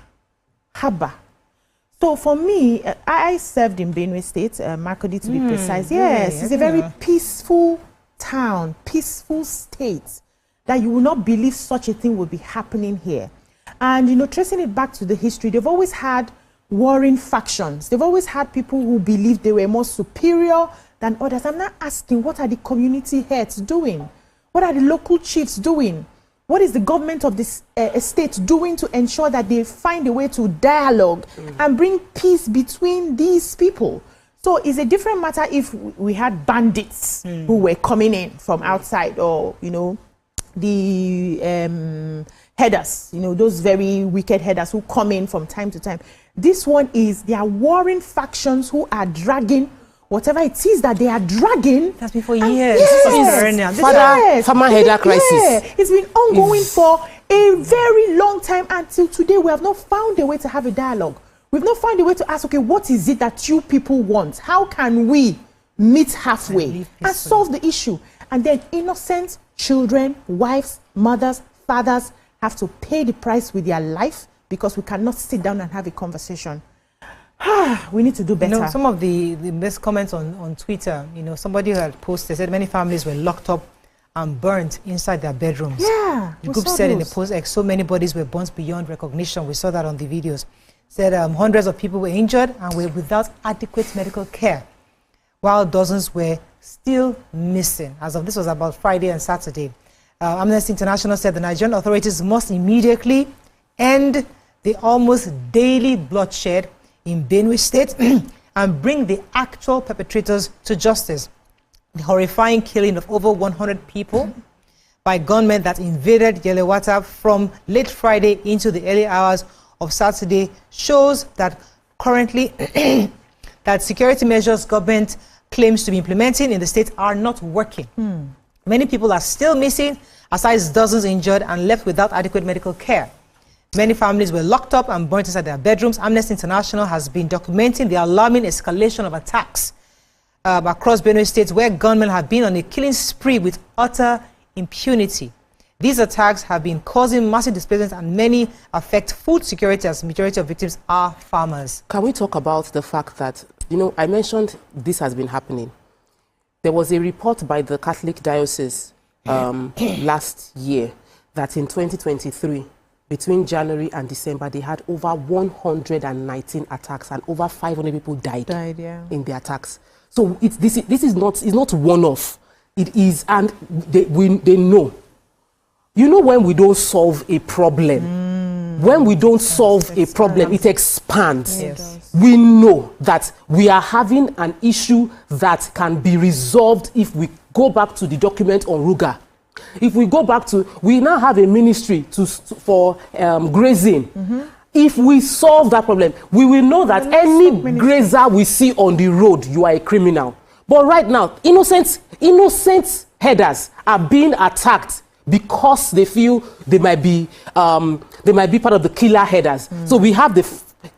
So for me, I served in Benue State, Makodi to be precise. Yes, it's a very peaceful town, peaceful state, that you will not believe such a thing would be happening here. And, tracing it back to the history, they've always had warring factions. They've always had people who believed they were more superior than others. I'm not asking, what are the community heads doing? What are the local chiefs doing? What is the government of this state doing to ensure that they find a way to dialogue and bring peace between these people? So it's a different matter if we had bandits who were coming in from outside, or, you know, the headers, you know, those very wicked headers who come in from time to time. This one is, they are warring factions who are dragging whatever it is that they are dragging. That's been for years. Farmer header crisis. Yeah, it's been ongoing for a very long time. Until today, we have not found a way to have a dialogue. We've not found a way to ask, okay, what is it that you people want? How can we meet halfway and solve the issue? And then innocent children, wives, mothers, fathers have to pay the price with their life because we cannot sit down and have a conversation. We need to do better. You know, some of the best comments on Twitter, you know, somebody who had posted, said many families were locked up and burnt inside their bedrooms. Yeah, the group said in the post, so many bodies were burnt beyond recognition. We saw that on the videos. Said hundreds of people were injured and were without adequate medical care, while dozens were still missing. As of this was about Friday and Saturday. Amnesty International said the Nigerian authorities must immediately end the almost daily bloodshed in Benue State and bring the actual perpetrators to justice. The horrifying killing of over 100 people by gunmen that invaded Yelewata from late Friday into the early hours of Saturday shows that currently that security measures government claims to be implementing in the state are not working. Many people are still missing, aside dozens injured and left without adequate medical care. Many families were locked up and burnt inside their bedrooms. Amnesty International has been documenting the alarming escalation of attacks across Benue State, where gunmen have been on a killing spree with utter impunity. These attacks have been causing massive displacement and many affect food security, as the majority of victims are farmers. Can we talk about the fact that, you know, I mentioned this has been happening. There was a report by the Catholic Diocese last year that in 2023, between January and December, they had over 119 attacks and over 500 people died in the attacks. So this is not one-off. It is, and they know. You know, when we don't solve a problem, when we don't solve a problem, it expands. Yes. We know that we are having an issue that can be resolved if we go back to the document on Ruga. If we go back to, we now have a ministry for grazing. If we solve that problem, we will know that any grazer we see on the road, you are a criminal. But right now, innocent headers are being attacked because they feel they might be part of the killer headers. So we have the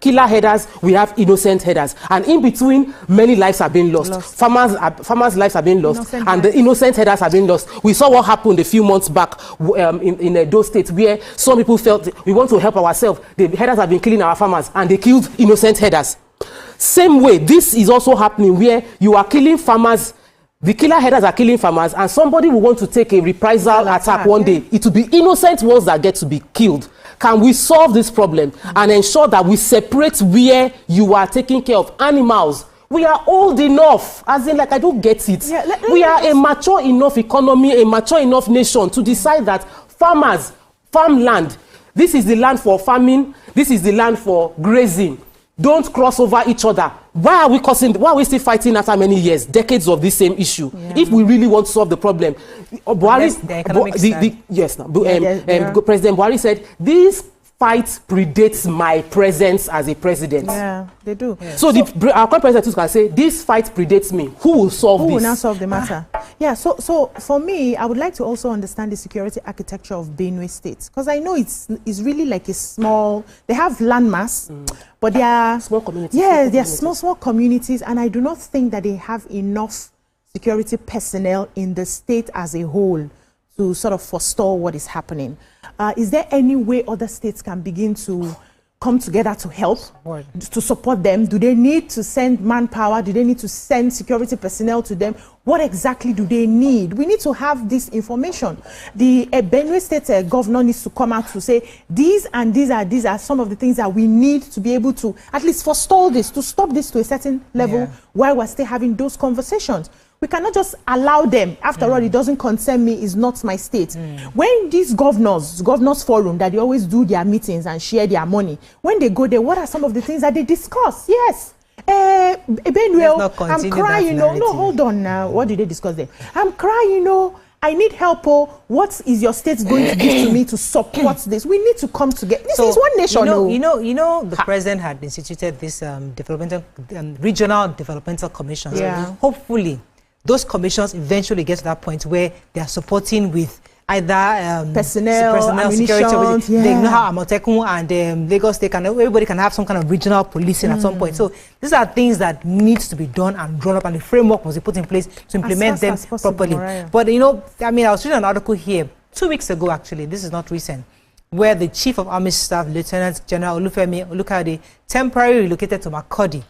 killer headers, we have innocent headers, and in between, many lives have been lost. Farmers' lives have been lost, and the innocent headers have been lost. We saw what happened a few months back in those states where some people felt we want to help ourselves. The headers have been killing our farmers, and they killed innocent headers. Same way, this is also happening where you are killing farmers. The killer headers are killing farmers, and somebody will want to take a reprisal attack one day. It will be innocent ones that get to be killed. Can we solve this problem and ensure that we separate where you are taking care of animals? We are old enough, as in, like, I don't get it. We are a mature enough economy, a mature enough nation to decide that farmers, farmland, this is the land for farming, this is the land for grazing. Don't cross over each other. Why are we still fighting after many years, decades of this same issue? If we really want to solve the problem, President Buhari said, this fight predates my presence as a president. Yeah, they do. So our current president can say, this fight predates me. Who will solve this? Who will now solve the matter? Yeah, so for me, I would like to also understand the security architecture of Benue State, because I know it's really like a small, they have landmass, but they are small communities. Yeah, they are small communities, and I do not think that they have enough security personnel in the state as a whole to sort of forestall what is happening. Is there any way other states can begin to come together to help, to support them? Do they need to send manpower? Do they need to send security personnel to them? What exactly do they need? We need to have this information. The Benue State governor needs to come out to say, these are some of the things that we need to be able to at least forestall this, to stop this to a certain level while we're still having those conversations. We cannot just allow them. After all, it doesn't concern me, it's not my state. When these governors forum, that they always do their meetings and share their money, when they go there, what are some of the things that they discuss? Yes. Benue, I'm crying, no, hold on now. What did they discuss there? I'm crying, I need help. What is your state going to give to me to support this? We need to come together. This is one nation. The president had instituted this regional developmental commissions. Hopefully, those commissions eventually get to that point where they are supporting with either personnel security. They know how Amotekun and Lagos State everybody can have some kind of regional policing at some point. So these are things that needs to be done and drawn up, and the framework was put in place to implement them properly. But I was reading an article here 2 weeks ago, actually, this is not recent, where the Chief of Army Staff, Lieutenant General Olufemi Olukade, temporarily relocated to Makurdi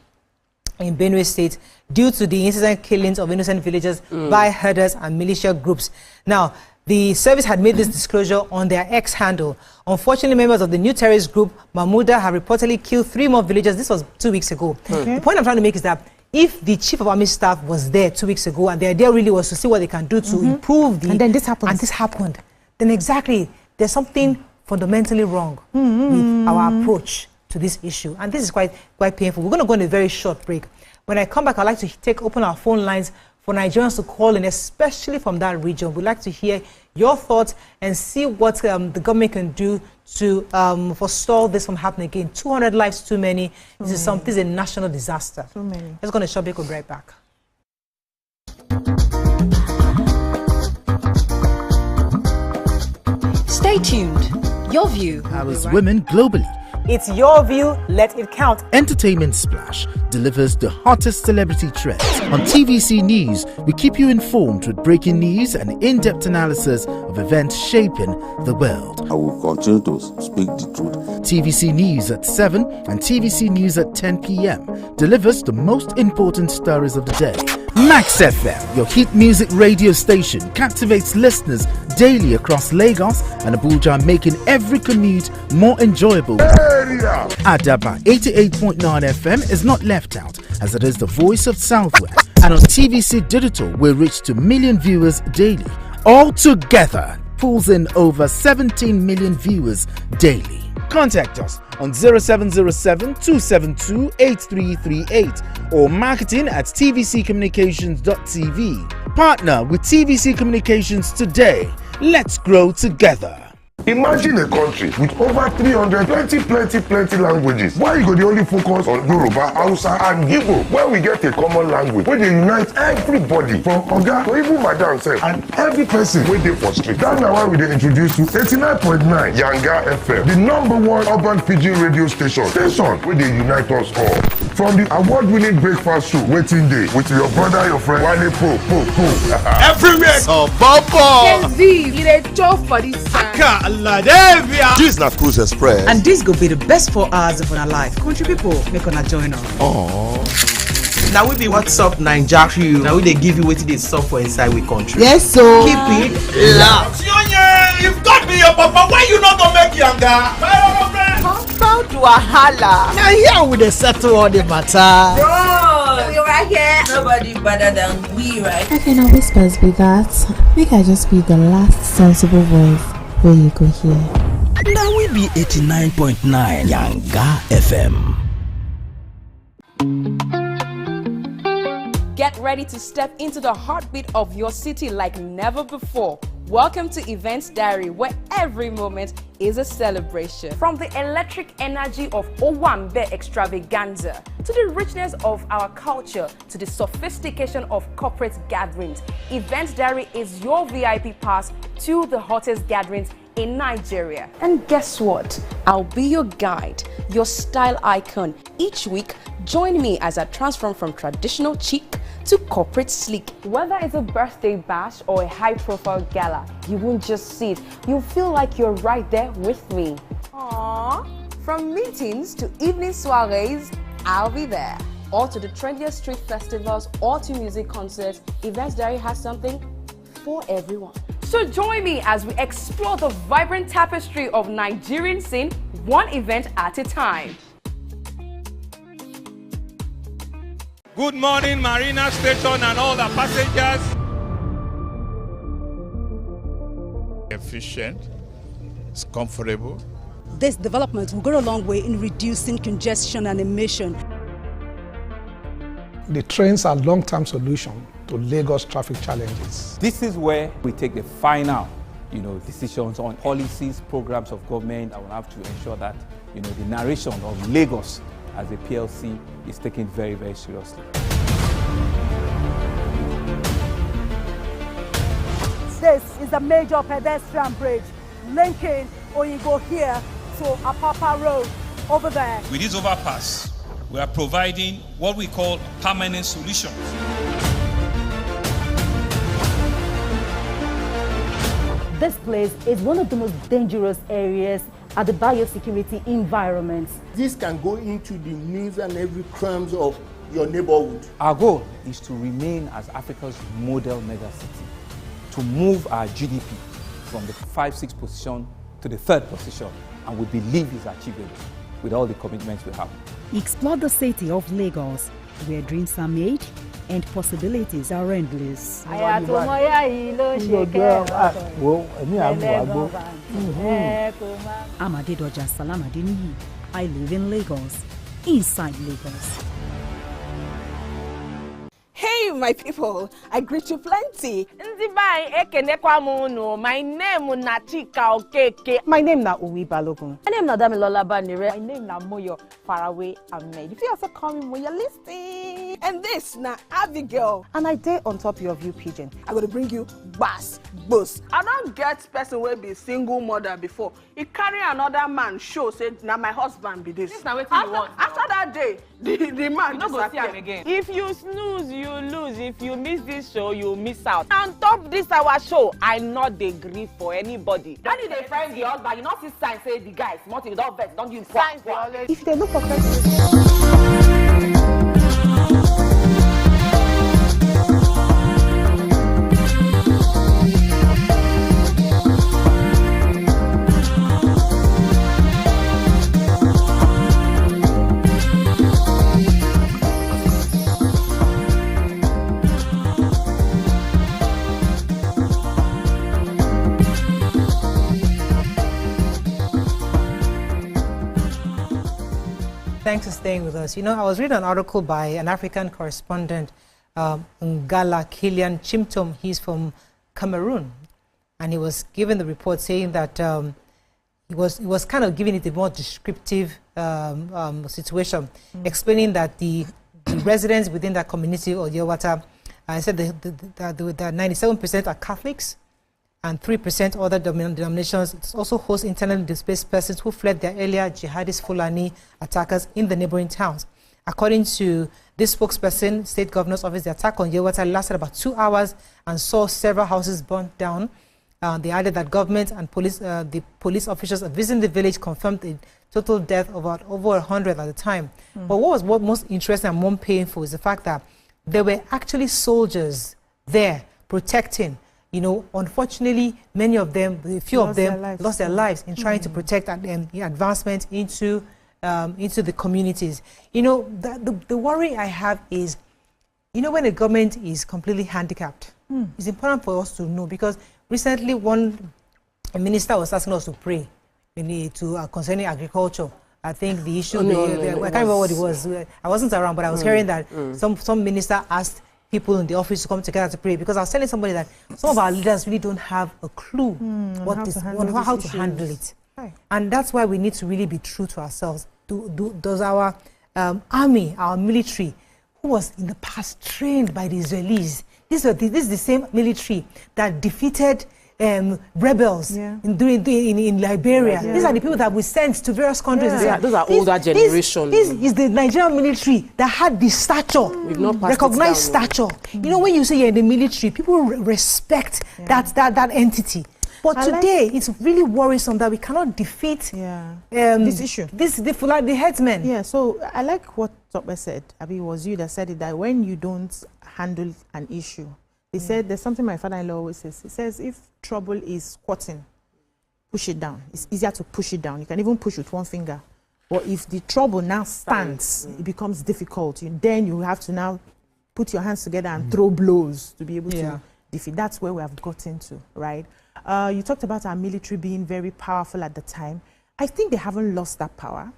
in Benue State due to the incessant killings of innocent villagers by herders and militia groups. Now, the service had made this disclosure on their X handle. Unfortunately, members of the new terrorist group, Mahmouda, have reportedly killed 3 more villagers. This was 2 weeks ago. The point I'm trying to make is that if the Chief of Army Staff was there 2 weeks ago, and the idea really was to see what they can do to improve the... And then this happened. And this happened. Then exactly, there's something fundamentally wrong with our approach to this issue. And this is quite painful. We're going to go on a very short break. When I come back, I'd like to open our phone lines for Nigerians to call in, especially from that region. We'd like to hear your thoughts and see what the government can do to forestall this from happening again. 200 lives too many. This is a national disaster. Too many. Let's go on a short break. We'll be right back. Stay tuned. Your view. Powers women globally. It's your view, let it count. Entertainment Splash delivers the hottest celebrity trends. On TVC News, we keep you informed with breaking news and in-depth analysis of events shaping the world. I will continue to speak the truth. TVC News at 7 and TVC News at 10 p.m. delivers the most important stories of the day. Max FM, your hit music radio station, captivates listeners daily across Lagos and Abuja, making every commute more enjoyable. Adaba 88.9 FM is not left out, as it is the voice of Southwest. And on TVC Digital, we reach to million viewers daily. All together, pulls in over 17 million viewers daily. Contact us on 0707 272 8338 or marketing at tvccommunications.tv. Partner with TVC Communications today. Let's grow together. Imagine a country with over 300 plenty languages. Why you go the only focus on Yoruba, Hausa and Igbo? When we get a common language, where they unite everybody from Oga to even Madam self and every person where they for street. That's now why we dey introduce you 89.9 Yanga FM, the #1 urban pidgin radio station where they unite us all. From the award-winning breakfast show, Waiting Day, with your brother, your friend, Wale Po. Everywhere. So, Bobo. You dey joke for this time. This is not Cruise Express. And this go be the best 4 hours of our life. Country people, make una join us. Oh. Now we be What's Up Naija crew. Now we they give you wetin dey sup for inside we country. Yes, so keep it locked. You've got me your papa. Why you not gonna make Yanga? Come to Wahala. Now here we dey settle all the matter. Bro, we right here. Nobody better than we, right? Okay, now whispers be that. Make I just be the last sensible voice where you go here. Now we be 89.9 Yanga FM. Get ready to step into the heartbeat of your city like never before. Welcome to Events Diary, where every moment is a celebration. From the electric energy of Owambe extravaganza, to the richness of our culture, to the sophistication of corporate gatherings, Events Diary is your VIP pass to the hottest gatherings in Nigeria. And guess what? I'll be your guide, your style icon. Each week, join me as I transform from traditional chic to corporate sleek. Whether it's a birthday bash or a high-profile gala, you won't just see it. You'll feel like you're right there with me. Aww. From meetings to evening soirees, I'll be there. Or to the trendiest street festivals or to music concerts, Events Diary has something for everyone. So join me as we explore the vibrant tapestry of Nigerian scene, one event at a time. Good morning, Marina Station and all the passengers. Efficient, it's comfortable. This development will go a long way in reducing congestion and emission. The trains are a long-term solution to Lagos traffic challenges. This is where we take the final, decisions on policies, programs of government. I will have to ensure that, the narration of Lagos as a PLC is taken very, very seriously. This is a major pedestrian bridge linking Oyingo here to Apapa Road over there. With this overpass, we are providing what we call permanent solutions. This place is one of the most dangerous areas at the biosecurity environment. This can go into the news and every crimes of your neighborhood. Our goal is to remain as Africa's model megacity, to move our GDP from the 5-6 position to the 3rd position, and we believe is achievable with all the commitments we have. Explore the city of Lagos, where dreams are made and possibilities are endless. Amade Doja Salamadini. I live in Lagos, inside Lagos. Hey, my people, I greet you plenty. My name is Nachika Okeke. My name is Uwi Balogun. My name is Damilola Banire. My name is Moyo Faraway Ahmed. If you also call me Moyo, listen. And this na Abigail. And I dare on top of your view pigeon. I'm going to bring you bass. I don't get person will be single mother before. He carry another man show say now my husband be this. After that day, the man you not see him again. If you snooze, you lose. If you miss this show, you miss out. On top this our show, I not dey gree for anybody. When you dey find the husband, you not see sign say the guys, you don't vex, don't do signs. If they look for Thanks for staying with us. I was reading an article by an African correspondent, Ngala Kilian Chimtom. He's from Cameroon, and he was given the report saying that he was kind of giving it a more descriptive situation, explaining that the residents within that community of Yewata, said that 97% are Catholics, and 3% other denominations. It also hosts internally displaced persons who fled their earlier jihadist Fulani attackers in the neighboring towns. According to this spokesperson, State Governor's Office, the attack on Yewata lasted about 2 hours and saw several houses burnt down. They added that government and the police officials visiting the village confirmed the total death of over 100 at the time. But what was most interesting and more painful is the fact that there were actually soldiers there protecting. Unfortunately, many of them, a few of them, lost their lives in trying to protect advancement into the communities. The worry I have is, when the government is completely handicapped, it's important for us to know, because recently a minister was asking us to pray concerning agriculture. I think the issue, I can't remember what it was. I wasn't around, but I was hearing that some minister asked people in the office to come together to pray, because I was telling somebody that some of our leaders really don't have a clue how to handle it. Right. And that's why we need to really be true to ourselves. Does our army, our military, who was in the past trained by the Israelis, this is the same military that defeated rebels in Liberia. These are the people that we sent to various countries. Those are older generation. This is the Nigerian military that had the stature, recognized stature. When you say you're in the military, people respect that entity. But today, it's really worrisome that we cannot defeat this issue. The headsmen. Yeah, so I like what Tokbe said. I mean, it was you that said it, that when you don't handle an issue, he said, there's something my father-in-law always says. He says, if trouble is squatting, push it down. It's easier to push it down. You can even push with one finger. But if the trouble now stands, it becomes difficult. Then you have to now put your hands together and throw blows to be able to defeat. That's where we have gotten to, right? You talked about our military being very powerful at the time. I think they haven't lost that power.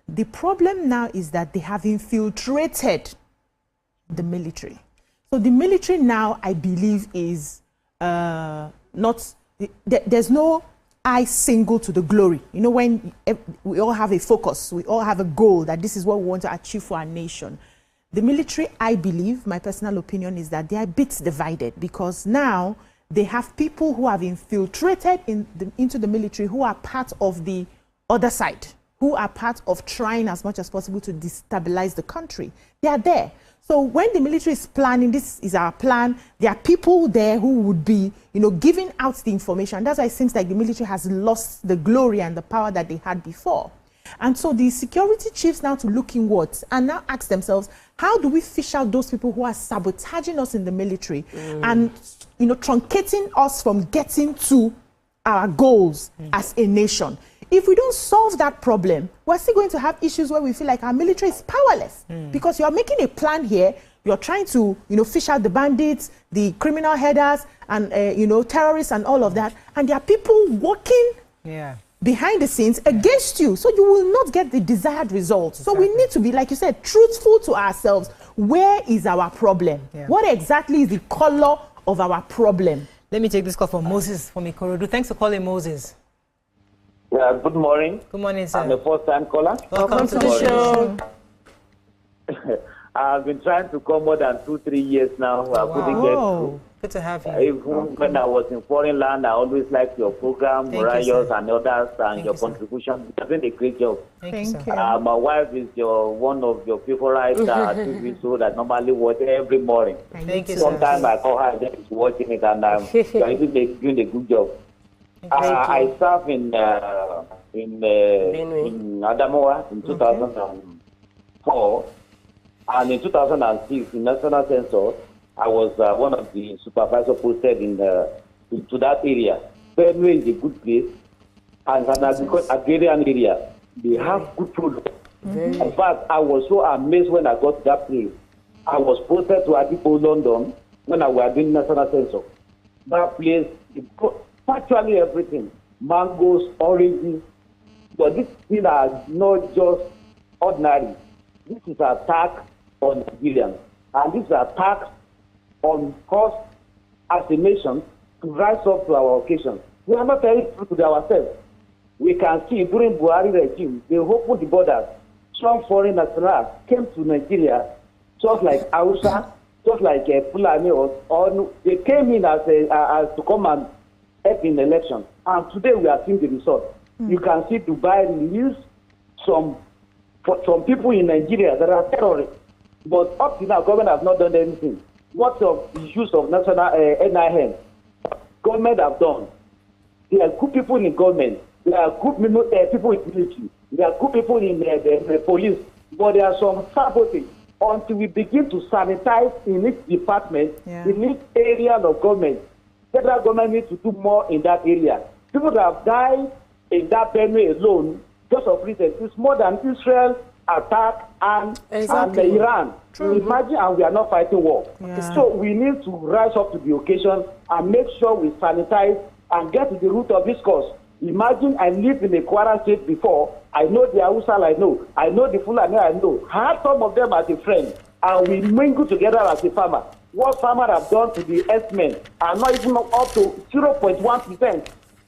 The problem now is that they have infiltrated the military. So the military now, I believe, is there's no eye single to the glory. You know, when we all have a focus, we all have a goal that this is what we want to achieve for our nation. The military, I believe, my personal opinion is that they are a bit divided, because now they have people who have infiltrated into the military who are part of the other side, who are part of trying as much as possible to destabilize the country. They are there. So when the military is planning, this is our plan, there are people there who would be, giving out the information. That's why it seems like the military has lost the glory and the power that they had before. And so the security chiefs now to look inwards and now ask themselves, how do we fish out those people who are sabotaging us in the military and, truncating us from getting to our goals as a nation? If we don't solve that problem, we're still going to have issues where we feel like our military is powerless because you're making a plan here. You're trying to, fish out the bandits, the criminal headers, and, terrorists and all of that. And there are people working behind the scenes against you. So you will not get the desired results. Exactly. So we need to be, like you said, truthful to ourselves. Where is our problem? What exactly is the color of our problem? Let me take this call from Moses from Ikorodu. Thanks for calling, Moses. Yeah, good morning. Good morning, sir. I'm a first-time caller. Welcome to the show. I've been trying to call more than 2-3 years now. I couldn't get through. Good to have you. Even when I was in foreign land, I always liked your program, Rayos and others, and your contribution. You've done a great job. Thank you. My wife is one of your favorite TV shows that normally watch every morning. Thank you, Sometimes I call her and she's watching it, and you're even doing a good job. I served in Adamawa in 2004, and in 2006 in National Census, I was one of the supervisors posted into that area. Benue is a good place, and an agrarian area. They have good products. In fact, I was so amazed when I got to that place. I was posted to Adipo, London, when I was doing National Census. That place, virtually everything. Mangoes, oranges. But these things are not just ordinary. This is an attack on Nigerians. And this is an attack on us as a nation to rise up to our occasion. We are not very true to ourselves. We can see during Buhari regime, they opened the borders. Some foreign nationals came to Nigeria, just like Hausa, just like Fulani, or they came in as to come and help in the election. And today we are seeing the result. You can see Dubai release some people in Nigeria that are terrorists. But up to now, government has not done anything. What of the use of national NIN? Government have done. There are good people in government. There are good people in military. There are good people in the police. But there are some sabotage. Until we begin to sanitize in each department, in each area of government, federal government needs to do more in that area. People that have died in that Benue alone, just of recent, it's more than Israel attack and Iran. Imagine, and we are not fighting war. So we need to rise up to the occasion and make sure we sanitize and get to the root of this cause. Imagine I lived in a Kwara state before. I know the Hausa I know the Fulani I know. I had some of them as a friend, and we mingle together as a farmer. What farmers have done to the S-men are not even up to 0.1%.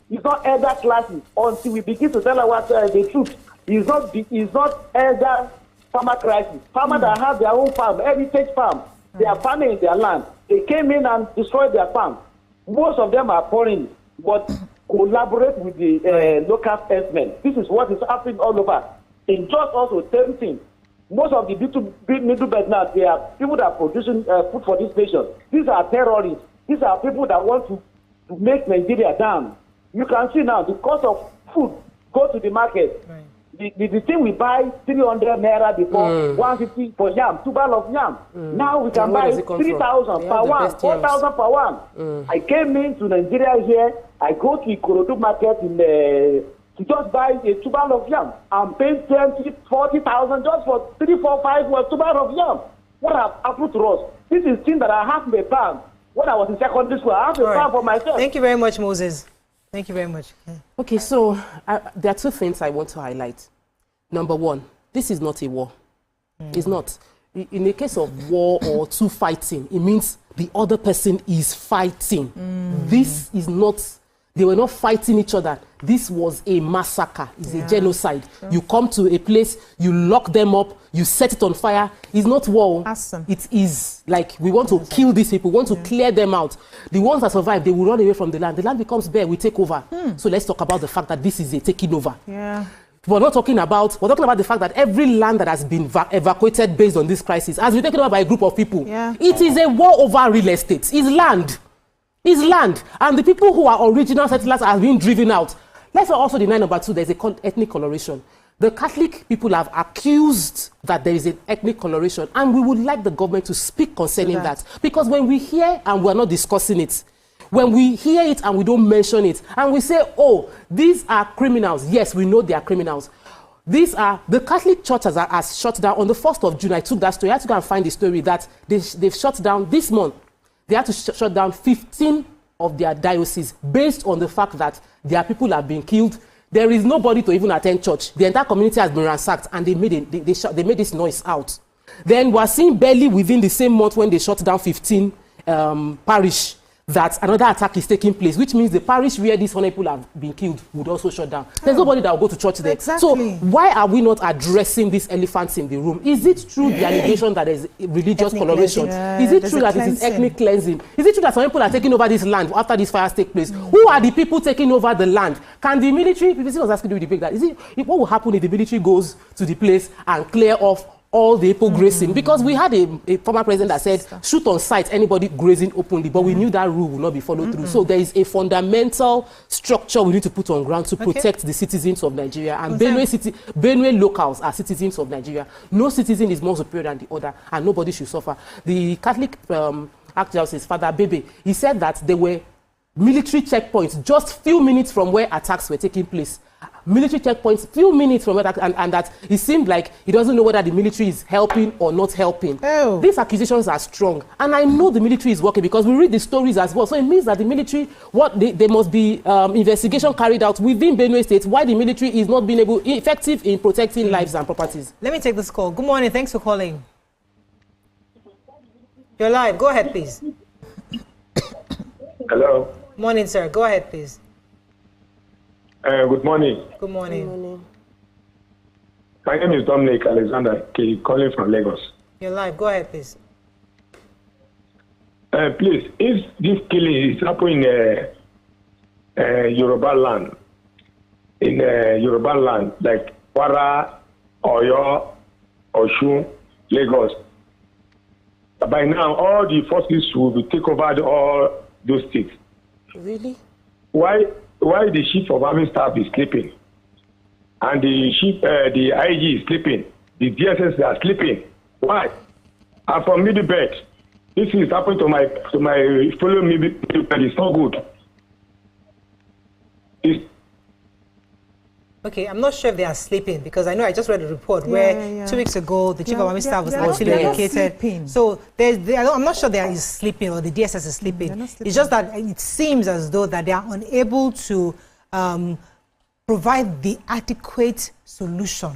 It's not elder classes until we begin to tell our the truth. It's not elder farmer crisis. Farmers that have their own farm, heritage farm, they are farming in their land. They came in and destroyed their farm. Most of them are foreign, but collaborate with the local S-men. This is what is happening all over. In just also 17, most of the middle belt now, they are people that are producing food for this nation. These are terrorists. These are people that want to make Nigeria down. You can see now the cost of food go to the market. Right. The thing we buy 300 naira before, 150 for yam, 2 bag of yam. Now we can buy 3,000 per one, 4,000 per one. I came into Nigeria here. I go to Ikorodu market to just buy a 2 bag of yam. I'm paying 20,000, 40,000 just for 3, 4, 5 or 2 bag of yam. What have happened to us? This is thing that I have in a bag. When I was in secondary school, I have a bag for myself. Thank you very much, Moses. Thank you very much. Okay, so there are 2 things I want to highlight. Number 1, this is not a war. It's not. In the case of war or 2 fighting, it means the other person is fighting. This is not, they were not fighting each other. This was a massacre. It's a genocide. You come to a place, you lock them up, you set it on fire. It's not war. Awesome. It is like we want to kill these people, we want to clear them out. The ones that survive, they will run away from the land. The land becomes bare, we take over. So let's talk about the fact that this is a taking over. Yeah. We're talking about the fact that every land that has been evacuated based on this crisis has been taken over by a group of people. Yeah. It is a war over real estate. It's land. It's land. And the people who are original settlers are being driven out. Let's also deny number 2, there's a ethnic coloration. The Catholic people have accused that there is an ethnic coloration, and we would like the government to speak concerning that. Because when we hear and we're not discussing it, when we hear it and we don't mention it, and we say, oh, these are criminals. Yes, we know they are criminals. These are, the Catholic Church has shut down on the 1st of June. I took that story. I had to go and find the story that they've shut down this month. They had to shut down 15 of their dioceses based on the fact that their people have been killed. There is nobody to even attend church. The entire community has been ransacked, and they made this noise out. Then we're seeing barely within the same month when they shut down 15 parish, that another attack is taking place, which means the parish where these people have been killed would also shut down. There's nobody that will go to church there. Exactly. So why are we not addressing these elephants in the room? Is it true the allegation that there's religious coloration? Is it true that it is ethnic cleansing? Is it true that some people are taking over this land after these fires take place? Who are the people taking over the land? Can the military, people was asking to debate that, what will happen if the military goes to the place and clear off all the people grazing? Because we had a former president that said, shoot on sight anybody grazing openly, but we knew that rule will not be followed through. So there is a fundamental structure we need to put on ground to protect the citizens of Nigeria. And Benue locals are citizens of Nigeria. No citizen is more superior than the other, and nobody should suffer. The Catholic Archdiocese, Father Bebe, he said that there were military checkpoints just few minutes from where attacks were taking place. Military checkpoints, few minutes from where, and that it seemed like he doesn't know whether the military is helping or not helping. These accusations are strong, and I know the military is working because we read the stories as well. So it means that the military, there must be investigation carried out within Benue State why the military is not being effective in protecting lives and properties. Let me take this call. Good morning. Thanks for calling. You're live. Go ahead, please. Hello. Morning, sir. Go ahead, please. Good morning. Good morning. Good morning. My name is Dominic Alexander, calling from Lagos. You're live. Go ahead, please. Please, if this killing is happening in Yoruba land, like Kwara, Oyo, Osun, Lagos, by now all the forces will take over all those states. Really? Why the chief of army staff is sleeping, and the IG is sleeping, the DSS are sleeping? Why? I'm from Middle Belt. This is happening to my fellow Middle Belt. It's not good. Okay, I'm not sure if they are sleeping, because I know I just read a report where 2 weeks ago the chief of army staff was actually located. So I'm not sure they are sleeping or the DSS is sleeping. It's just that it seems as though that they are unable to provide the adequate solution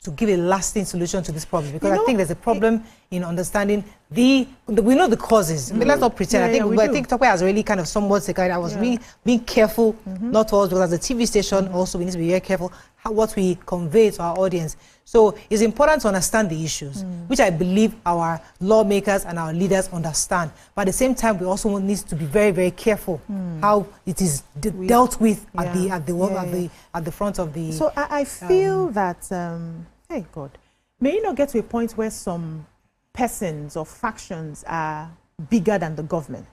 to give a lasting solution to this problem, because I think there's a problem in understanding we know the causes. But let's not pretend. I think Tokwe has really kind of somewhat said I was really being careful not to us, because as a TV station also we need to be very careful what we convey to our audience. So it's important to understand the issues, which I believe our lawmakers and our leaders understand. But at the same time, we also need to be very, very careful how it is dealt with at the front of the. So I feel that hey God, may you not get to a point where some persons or factions are bigger than the government.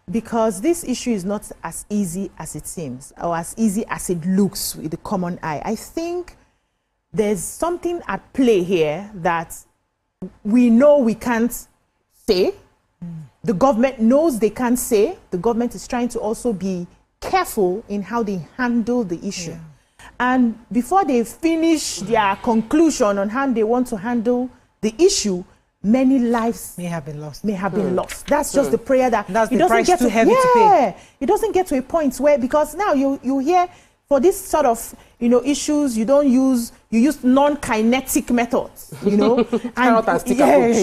because this issue is not as easy as it seems or as easy as it looks with the common eye. I think there's something at play here that we know we can't say. The government knows they can't say. The government is trying to also be careful in how they handle the issue. Yeah. And before they finish their conclusion on how they want to handle the issue, many lives may have been lost. That's just the prayer that that's the price too heavy to pay. It doesn't get to a point where, because now you hear for this sort of issues, you use non-kinetic methods, and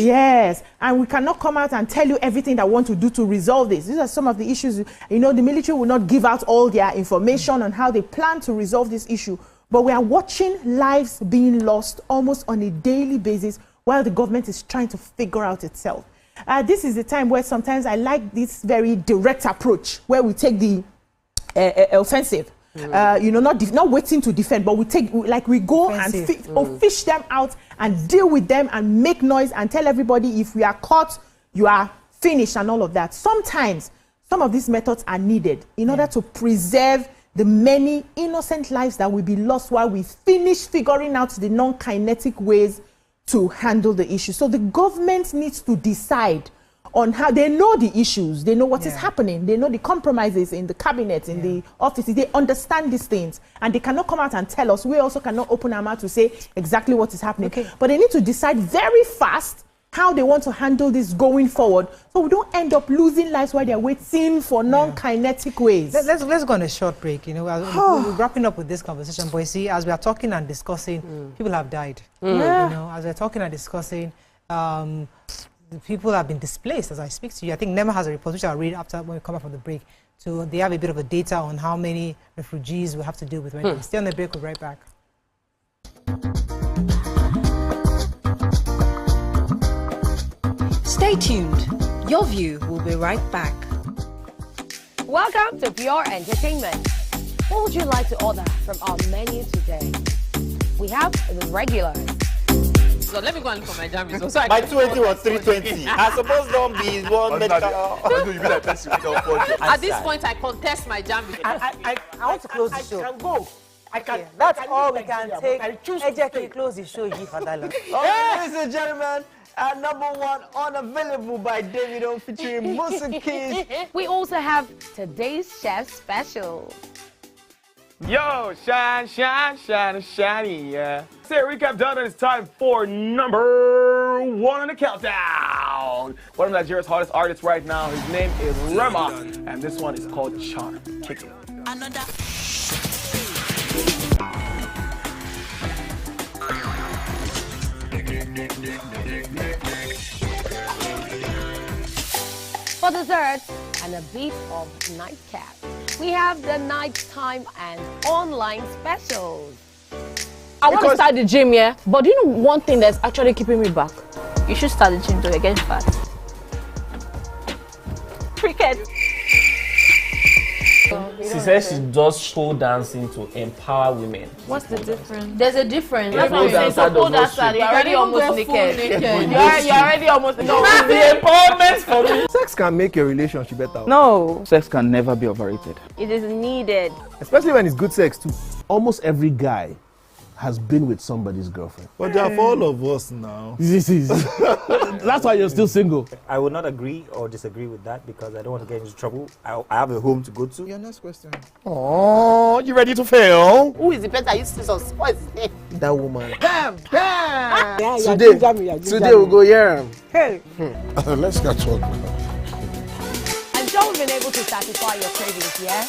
yes, and we cannot come out and tell you everything that we want to do to resolve this. These are some of the issues. The military will not give out all their information on how they plan to resolve this issue, but we are watching lives being lost almost on a daily basis while the government is trying to figure out itself. This is the time where sometimes I like this very direct approach where we take the offensive. Not waiting to defend, but we go offensive. And fish them out and deal with them and make noise and tell everybody if we are caught, you are finished and all of that. Sometimes some of these methods are needed in order to preserve the many innocent lives that will be lost while we finish figuring out the non-kinetic ways to handle the issue. So the government needs to decide on how they know the issues, they know what is happening, they know the compromises in the cabinet, in the offices, they understand these things, and they cannot come out and tell us. We also cannot open our mouth to say exactly what is happening. But they need to decide very fast how they want to handle this going forward, so we don't end up losing lives while they're waiting for non-kinetic ways. Let's go on a short break. We're wrapping up with this conversation, but you see, as we are talking and discussing, people have died. As we're talking and discussing, people have been displaced as I speak to you. I think NEMA has a report, which I'll read after when we come back from the break. So they have a bit of a data on how many refugees we have to deal with right now. Stay on the break, we'll be right back. Stay tuned. Your View will be right back. Welcome to Pure Entertainment. What would you like to order from our menu today? We have the regular. So let me go and look for my jam results. My 20 was 320. I suppose don't be one At this point, I contest my jam results. I want to close the show. I can go. I can. That's all we can take. Ejeki, close the show. Ladies and gentlemen, number one, Unavailable by Davido featuring Musa Keys. We also have today's chef special. Yo, shine, shine, shine, shiny, yeah. Say recap done, and it's time for number one on the countdown. One of Nigeria's hottest artists right now, his name is Rema, and this one is called Charm. Kick it. Another. For dessert and a bit of nightcap, we have the nighttime and online specials. I want to start the gym, but do you know one thing that's actually keeping me back? You should start the gym to get fat. Cricket. She says she does pole dancing to empower women. What's the difference? There's a difference. That's what I'm saying. So pole dancer, you're already almost naked. You're already almost naked. No, it's the empowerment for me. Sex can make your relationship better. No. Sex can never be overrated. It is needed. Especially when it's good sex too. Almost every guy has been with somebody's girlfriend. But they are for all of us now. That's why you're still single. I would not agree or disagree with that because I don't want to get into trouble. I have a home to go to. Your next question. Oh, you ready to fail? Who is the person that used to us? What is his name? That woman. Damn! Today we'll go here. Hey! Let's catch up now. I'm sure we've been able to satisfy your cravings, yeah?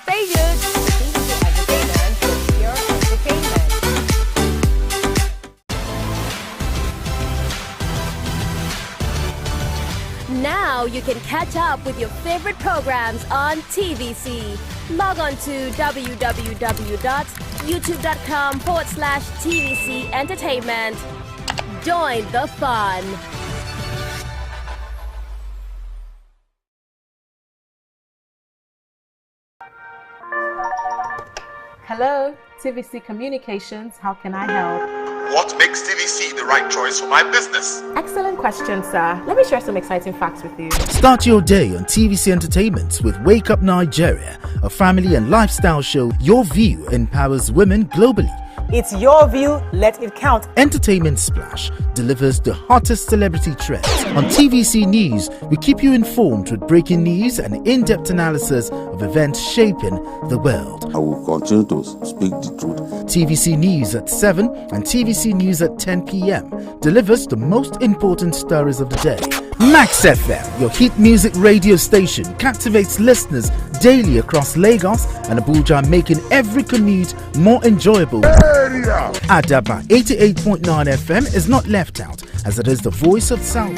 Stay good. Entertainment for Pure Entertainment. Now you can catch up with your favorite programs on TVC. Log on to www.youtube.com/TVC Entertainment. Join the fun. Hello, TVC Communications. How can I help? What makes TVC the right choice for my business? Excellent question, sir. Let me share some exciting facts with you. Start your day on TVC Entertainment with Wake Up Nigeria, a family and lifestyle show. Your view empowers women globally. It's your view, let it count. Entertainment Splash delivers the hottest celebrity trends. On TVC News, we keep you informed with breaking news and in-depth analysis of events shaping the world. I will continue to speak the truth. TVC News at 7 and TVC News at 10 p.m. delivers the most important stories of the day. Max FM, your hit music radio station, captivates listeners daily across Lagos and Abuja, making every commute more enjoyable. Adaba 88.9 FM is not left out, as it is the voice of South.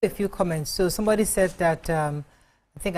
A few comments. So somebody said that I think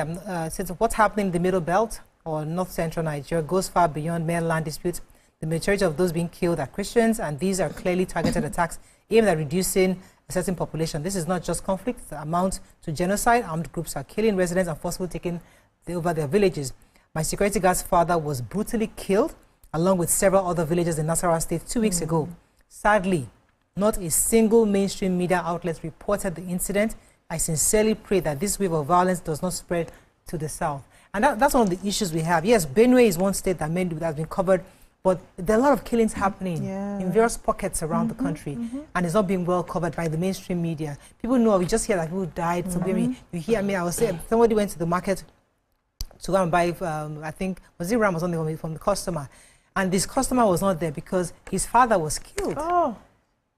said what's happening in the Middle Belt or North Central Nigeria goes far beyond mere land disputes. The majority of those being killed are Christians, and these are clearly targeted attacks aimed at reducing a certain population. This is not just conflict; it amounts to genocide. Armed groups are killing residents and forcibly taking over their villages. My security guard's father was brutally killed, along with several other villagers in Nasarawa State 2 weeks ago. Sadly, not a single mainstream media outlet reported the incident. I sincerely pray that this wave of violence does not spread to the south. And that's one of the issues we have. Yes, Benue is one state that has been covered, but there are a lot of killings happening in various pockets around the country, and it's not being well covered by the mainstream media. People know, we just hear that people died. So you hear, I was saying, somebody went to the market to go and buy, I think, was it ram or something from the customer, and this customer was not there because his father was killed. Oh.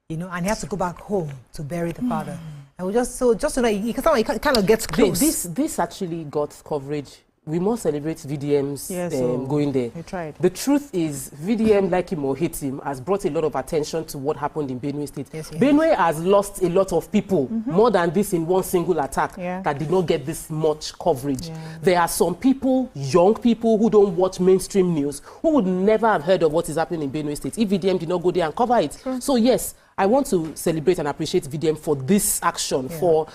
You know, and he had to go back home to bury the father. And we just to know, it kind of gets close. This actually got coverage. We must celebrate VDM's so going there. We tried. The truth is, VDM, like him or hate him, has brought a lot of attention to what happened in Benue State. Benue has lost a lot of people, more than this in one single attack, that did not get this much coverage. There are some people, young people, who don't watch mainstream news, who would never have heard of what is happening in Benue State if VDM did not go there and cover it. So yes, I want to celebrate and appreciate VDM for this action, for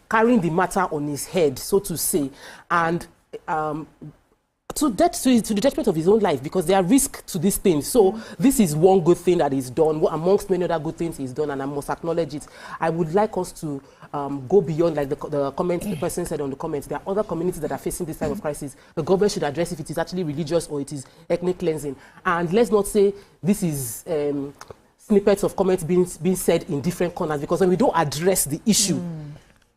carrying the matter on his head, so to say, and to the detriment of his own life, because there are risks to this thing. So this is one good thing that is done, amongst many other good things he's done, and I must acknowledge it. I would like us to go beyond, like the comment the person said on the comments. There are other communities that are facing this type of crisis. The government should address if it is actually religious or it is ethnic cleansing. And let's not say this is snippets of comments being said in different corners, because when we don't address the issue,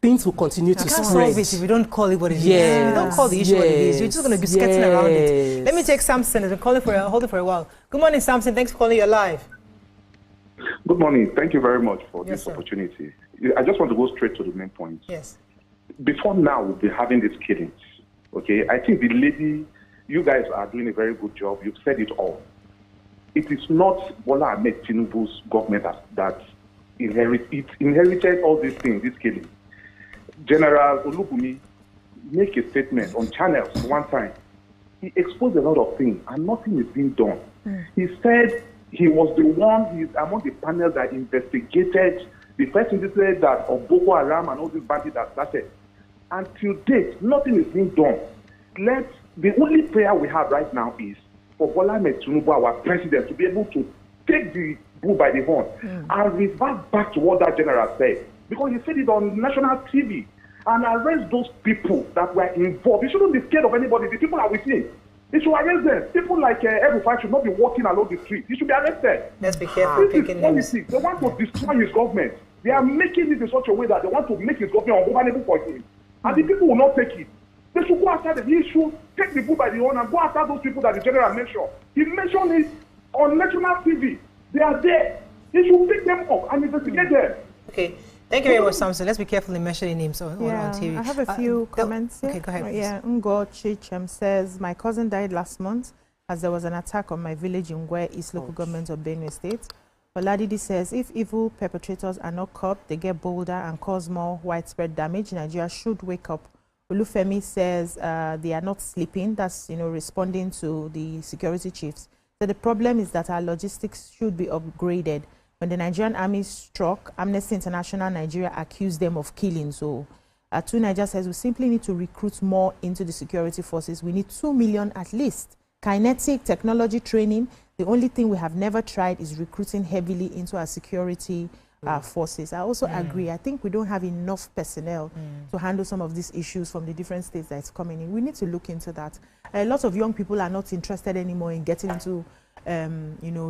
things will continue to spread. Solve it if we don't call it what it is. If we don't call the issue what it is, you're just going to be skirting around it. Let me take Samson. I've been calling for hold it for a while. Good morning, Samson. Thanks for calling. You're live. Good morning. Thank you very much for this opportunity. I just want to go straight to the main point. Yes. Before now, we'll be having these killings. Okay? I think the lady, you guys are doing a very good job. You've said it all. It is not Bola Ahmed Tinubu's government that inherited all these things, these killings. General Olubumi make a statement on channels one time. He exposed a lot of things, and nothing is being done. He said he was the one, he's among the panel that investigated the first incident that of Boko Haram and all these bandits that started. And till date, nothing is being done. The only prayer we have right now is for Bola Ahmed Tinubu, our president, to be able to take the bull by the horn and revert back to what that general said. Because he said it on national TV, and arrest those people that were involved. You shouldn't be scared of anybody. The people are with him. He should arrest them. People like Erufai should not be walking along the street. He should be arrested. Let's be careful. This is policy. They want to destroy his government. They are making it in such a way that they want to make his government ungovernable for him. And the people will not take it. They should go after them. He should take the bull by the horn and go after those people that the general mentioned. He mentioned it on national TV. They are there. He should pick them up and investigate them. Okay. Thank you very much, Samson. Let's be careful in mentioning names on TV. I have a few comments here. Okay, go ahead. Ngo Chichem says, my cousin died last month as there was an attack on my village in Gwe East Local Government of Benue State. Oladidi says, if evil perpetrators are not caught, they get bolder and cause more widespread damage. Nigeria should wake up. Olufemi says they are not sleeping. That's, responding to the security chiefs. So the problem is that our logistics should be upgraded. When the Nigerian army struck, Amnesty International Nigeria accused them of killing. So Nigeria says we simply need to recruit more into the security forces. We need 2 million at least. Kinetic technology training. The only thing we have never tried is recruiting heavily into our security forces. I also agree. I think we don't have enough personnel to handle some of these issues from the different states that's coming in. We need to look into that. A lot of young people are not interested anymore in getting into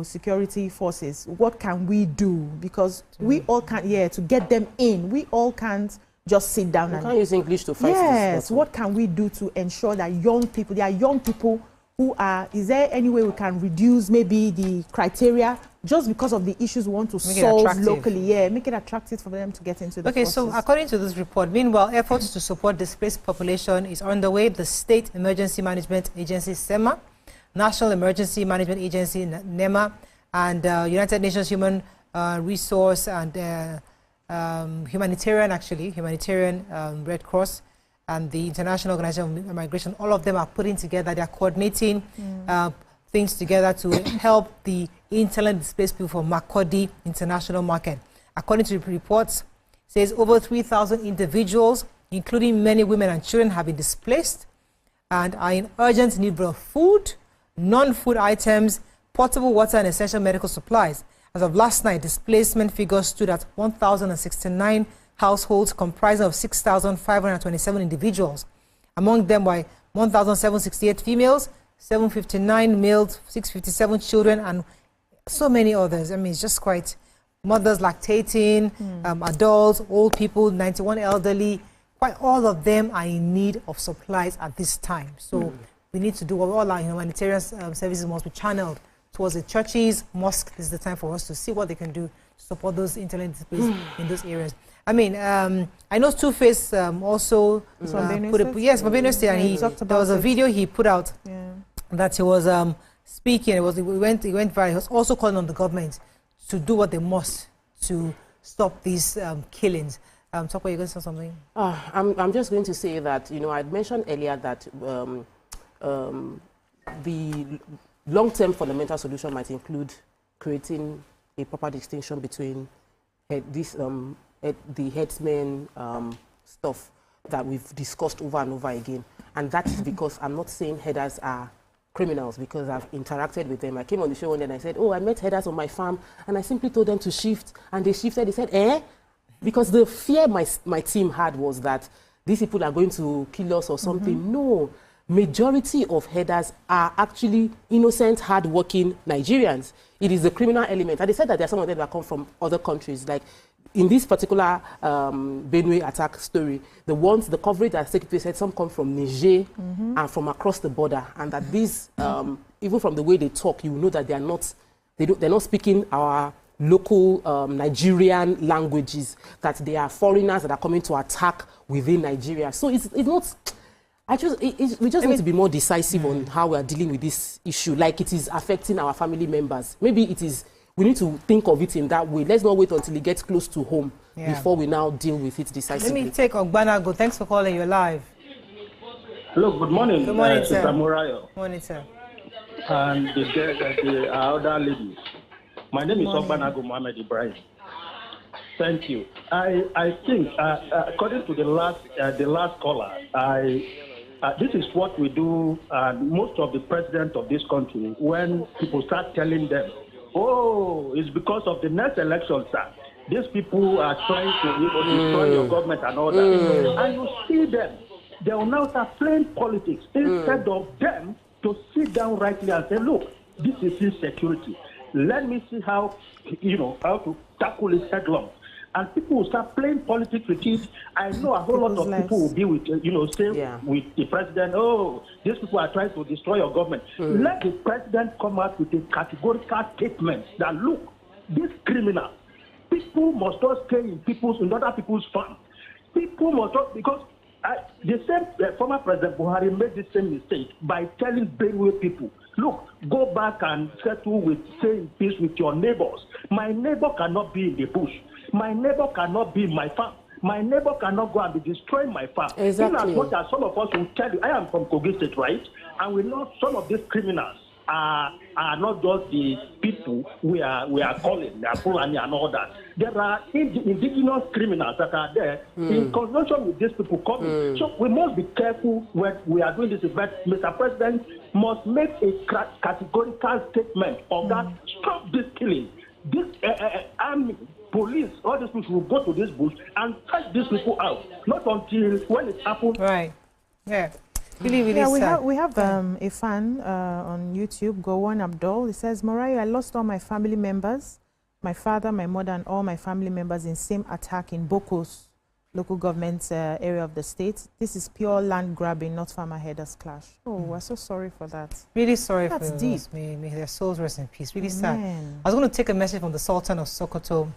security forces. What can we do? Because we all can't, to get them in, we all can't just sit down and... can't use English to fight this. Yes, what can we do to ensure that there are young people who are... Is there any way we can reduce maybe the criteria just because of the issues we want to solve locally? Yeah, make it attractive for them to get into the forces. So according to this report, meanwhile, efforts to support displaced population is underway. The State Emergency Management Agency, SEMA, National Emergency Management Agency, NEMA, and United Nations Human Resource and humanitarian Red Cross and the International Organization of Migration, all of them are putting together, they're coordinating things together to help the internally displaced people from Makurdi International Market. According to the reports, it says over 3,000 individuals, including many women and children, have been displaced and are in urgent need of food, non-food items, potable water and essential medical supplies. As of last night, displacement figures stood at 1,069 households comprising of 6,527 individuals. Among them were 1,768 females, 759 males, 657 children, and so many others. I mean, it's just quite... Mothers lactating, adults, old people, 91 elderly, quite all of them are in need of supplies at this time. So we need to do all our humanitarian services must be channeled towards the churches, mosques. This is the time for us to see what they can do to support those internally displaced in those areas. I mean, I know Two-Face also put up, yes, from Benue State, and there was a video he put out that he was speaking. It went viral. He was also calling on the government to do what they must to stop these killings. Toko, you're going to say something? I'm just going to say that, I mentioned earlier that the long-term fundamental solution might include creating a proper distinction between the headsmen stuff that we've discussed over and over again. And that is because I'm not saying headers are criminals, because I've interacted with them. I came on the show one day and I said, I met headers on my farm, and I simply told them to shift, and they shifted. They said, Because the fear my team had was that these people are going to kill us or something. No. Majority of headers are actually innocent, hard-working Nigerians. It is the criminal element. And they said that there are some of them that come from other countries. Like in this particular Benue attack story, the coverage that Secretary said some come from Niger and from across the border. And that these, even from the way they talk, you know that they're not speaking our local Nigerian languages, that they are foreigners that are coming to attack within Nigeria. So it's not... we just need to be more decisive on how we are dealing with this issue, like it is affecting our family members. Maybe we need to think of it in that way. Let's not wait until it gets close to home before we now deal with it decisively. Let me take Ogbanago. Thanks for calling. You're live. Hello, good morning. Good morning, sir. Good morning, sir. And the other ladies. My name is Ogbanago Mohammed Ibrahim. Thank you. I think, according to the last caller, this is what we do, most of the president of this country, when people start telling them, it's because of the next election, sir. These people are trying to destroy your government and all that. And you see them, they will now start playing politics instead of them to sit down rightly and say, look, this is insecurity. Let me see how to tackle it headlong. And people will start playing politics with it. I know a whole lot of people will be with, with the president, these people are trying to destroy your government. Let the president come out with a categorical statement that, look, this criminal, people must not stay in other people's farms. People must not, because the same former President Buhari made the same mistake by telling Benue people Look, go back and settle with, say in peace with your neighbors. My neighbor cannot be in the bush. My neighbor cannot be in my farm. My neighbor cannot go and be destroying my farm. Exactly. In as much as some of us will tell you, I am from Kogi State, right? And we know some of these criminals are not just the people we are calling, they are Fulani and all that. There are indigenous criminals that are there in conjunction with these people coming. So we must be careful when we are doing this event. Mr. President must make a categorical statement of that. Stop this killing. This army, police, all these people will go to this bush and fight these people out. Not until when it happens. Right. Yeah. Really sad. We have a fan on YouTube, Gowon Abdul. He says, Mariah, I lost all my family members, my father, my mother, and all my family members in same attack in Bokos, local government area of the state. This is pure land grabbing, not farmer headers clash. Oh, we're so sorry for that. Really sorry That's for deep. those. May their souls rest in peace. Really sad. I was going to take a message from the Sultan of Sokoto,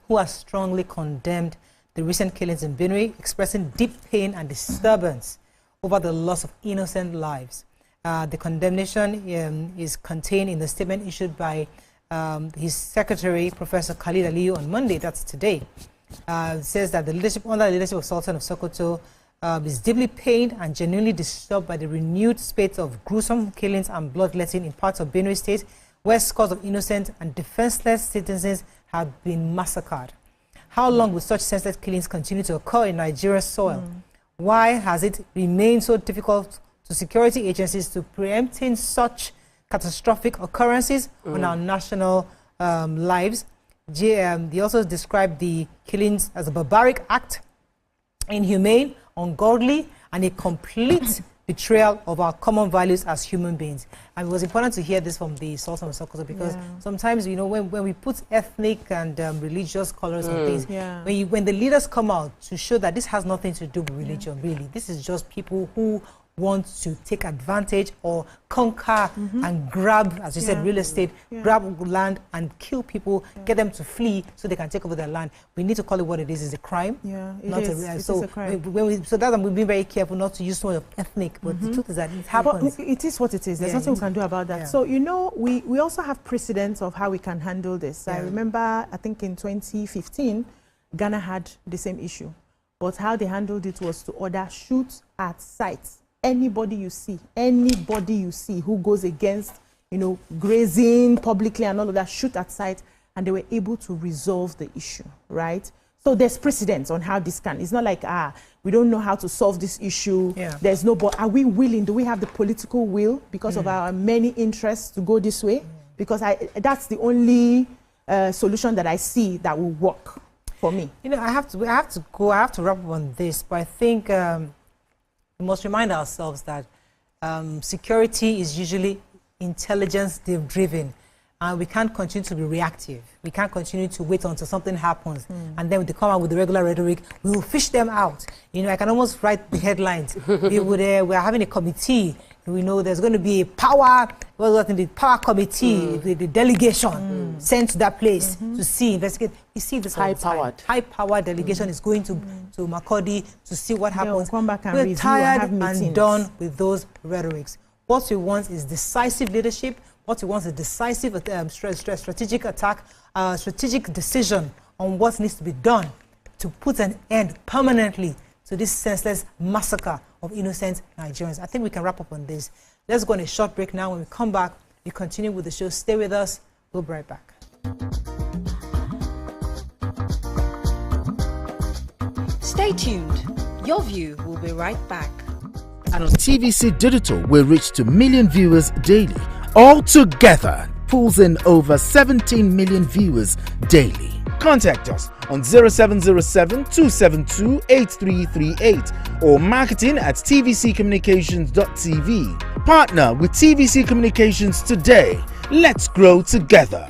who has strongly condemned the recent killings in Benue, expressing deep pain and disturbance over the loss of innocent lives. The condemnation is contained in the statement issued by his secretary, Professor Khalid Aliyu, on Monday, that's today. It says that the leadership, under the leadership of Sultan of Sokoto, is deeply pained and genuinely disturbed by the renewed spate of gruesome killings and bloodletting in parts of Benue State, where scores of innocent and defenseless citizens have been massacred. How long will such senseless killings continue to occur in Nigeria's soil? Why has it remained so difficult to security agencies to preempting such catastrophic occurrences on our national lives? They also described the killings as a barbaric act, inhumane, ungodly, and a complete betrayal of our common values as human beings. And it was important to hear this from the Sultan of Sokoto, because sometimes, you know, when we put ethnic and religious colors on things, when the leaders come out to show that this has nothing to do with religion, really, this is just people who want to take advantage or conquer and grab, as you said, real estate, grab land and kill people, get them to flee so they can take over their land. We need to call it what it is. It's a crime. It is a crime. So that's why we've been very careful not to use so much of ethnic, but the truth is that it happens. But it is what it is. There's nothing we can do about that. So, you know, we also have precedents of how we can handle this. I remember, I think in 2015, Ghana had the same issue. But how they handled it was to order shoot at sites. Anybody you see who goes against, you know, grazing publicly and all of that, shoot at sight, and they were able to resolve the issue, right? So there's precedence on how this can. It's not like, we don't know how to solve this issue. There's no, but are we willing? Do we have the political will because of our many interests to go this way? Because that's the only solution that I see that will work for me. You know, I have to wrap up on this, but I think we must remind ourselves that security is usually intelligence-driven, and we can't continue to be reactive. We can't continue to wait until something happens, and then they come out with the regular rhetoric. We will fish them out. You know, I can almost write the headlines. We're having a committee. We know there's going to be a power committee, the delegation sent to that place to see, investigate. We see this high-powered delegation is going to Makurdi to see what happens. Come back and We're review tired and and done with those rhetorics. What we want is decisive leadership. What we want is decisive strategic attack, strategic decision on what needs to be done to put an end permanently to this senseless massacre of innocent Nigerians. I think we can wrap up on this. Let's go on a short break now. When we come back, we continue with the show. Stay with us. We'll be right back. Stay tuned. Your view will be right back. And on TVC Digital, we reach 2 million viewers daily. All together, pulls in over 17 million viewers daily. Contact us on 0707 272 8338 or marketing@tvccommunications.tv. Partner with TVC Communications today. Let's grow together.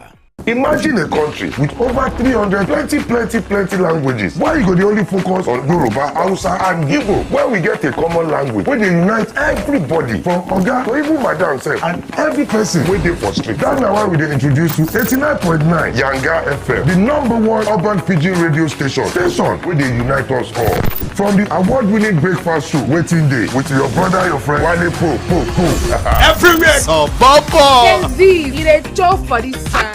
Imagine a country with over 300 plenty languages. Why you go the only focus on Yoruba, Hausa and Igbo? Where we get a common language where they unite everybody from Oga to even Madam self and every person wey dey for street. That's why we dey introduce you 89.9 Yanga FM, the #1 urban pidgin radio station where they unite us all. From the award-winning breakfast show Waiting Day with your brother, your friend Wale Po. Everywhere. So Bobo. Gen Z, you dey joke for this time.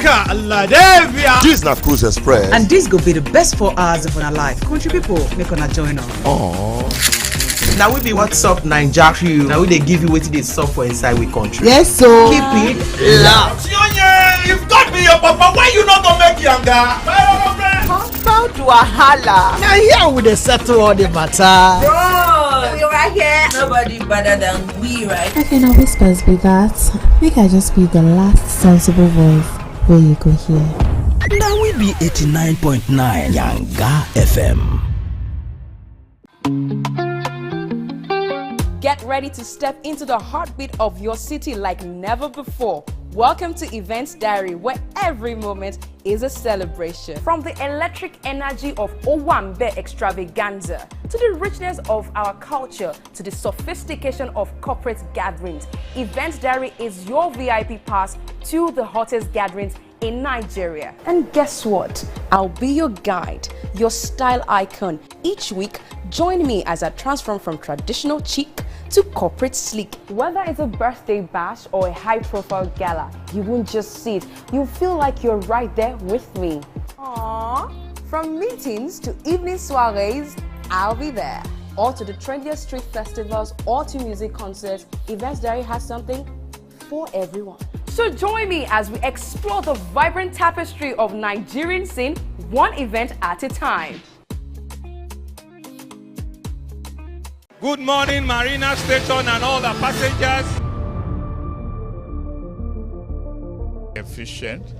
This na Cruise Express. And this go be the best 4 hours of our life. Country people, make una join us. Oh. Now we be What's Up Naija crew. Now we they give you wetin dey sup for inside we country. Yes, so keep it loud. If God be your papa, why you not gonna make Yanga? How do I holla? Now here we dey settle all the matter. Bro, we right here. Nobody better than we, right? Okay, now whispers be that. Make I just be the last sensible voice where you go hear. Now we be 89.9 Yanga FM. Get ready to step into the heartbeat of your city like never before. Welcome to Events Diary, where every moment is a celebration. From the electric energy of Owambe extravaganza, to the richness of our culture, to the sophistication of corporate gatherings, Events Diary is your VIP pass to the hottest gatherings in Nigeria. And guess what? I'll be your guide, your style icon. Each week, join me as I transform from traditional chic to corporate sleek. Whether it's a birthday bash or a high-profile gala, you won't just see it. You'll feel like you're right there with me. Aww. From meetings to evening soirees, I'll be there. Or to the trendiest street festivals or to music concerts, Events Diary has something for everyone. So join me as we explore the vibrant tapestry of Nigerian scene, one event at a time. Good morning, Marina Station and all the passengers. Efficient,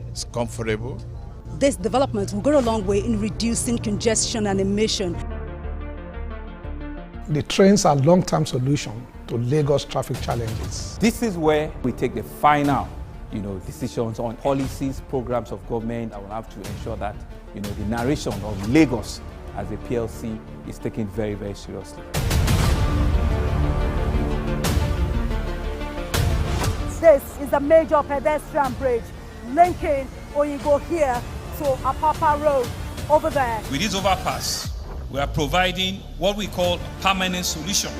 it's comfortable. This development will go a long way in reducing congestion and emission. The trains are a long-term solution to Lagos traffic challenges. This is where we take the final, decisions on policies, programs of government. I will have to ensure that, the narration of Lagos as a PLC is taken very, very seriously. This is a major pedestrian bridge linking Oyingo here to Apapa Road over there. With this overpass, we are providing what we call permanent solutions.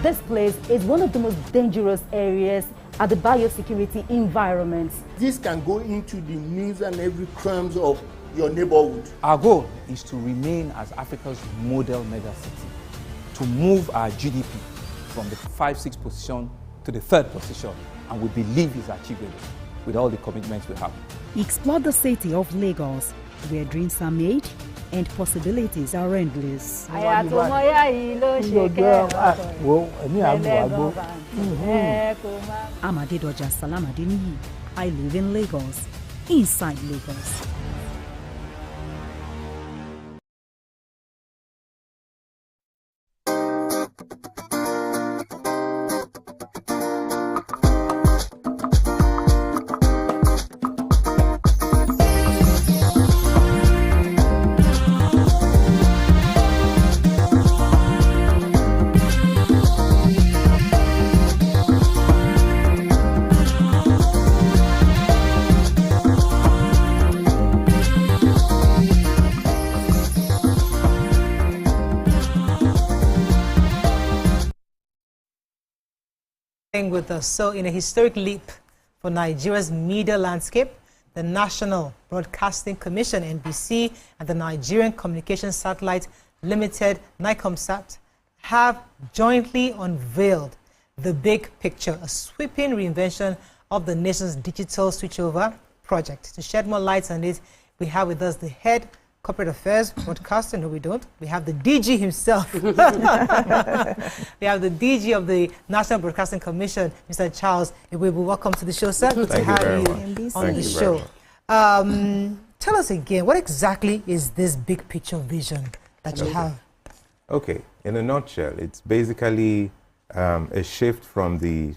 This place is one of the most dangerous areas at the biosecurity environment. This can go into the news and every crimes of your neighborhood. Our goal is to remain as Africa's model megacity, to move our GDP from the 5-6 position to the 3rd position, and we believe it's achievable with all the commitments we have. Explore the city of Lagos, where dreams are made and possibilities are endless. I'm Adedoja Salamadini. I live in Lagos, inside Lagos. With us. So in a historic leap for Nigeria's media landscape, the National Broadcasting Commission, NBC, and the Nigerian Communications Satellite Limited, NICOMSAT, have jointly unveiled the big picture, a sweeping reinvention of the nation's digital switchover project. To shed more light on it, we have with us the head Corporate Affairs Broadcaster. No, we don't. We have the DG himself. We have the DG of the National Broadcasting Commission, Mr. Charles Iwebu. Welcome to the show, sir. Good to have you on the show. Tell us again, what exactly is this big picture vision that you have? Okay, in a nutshell, it's basically a shift from the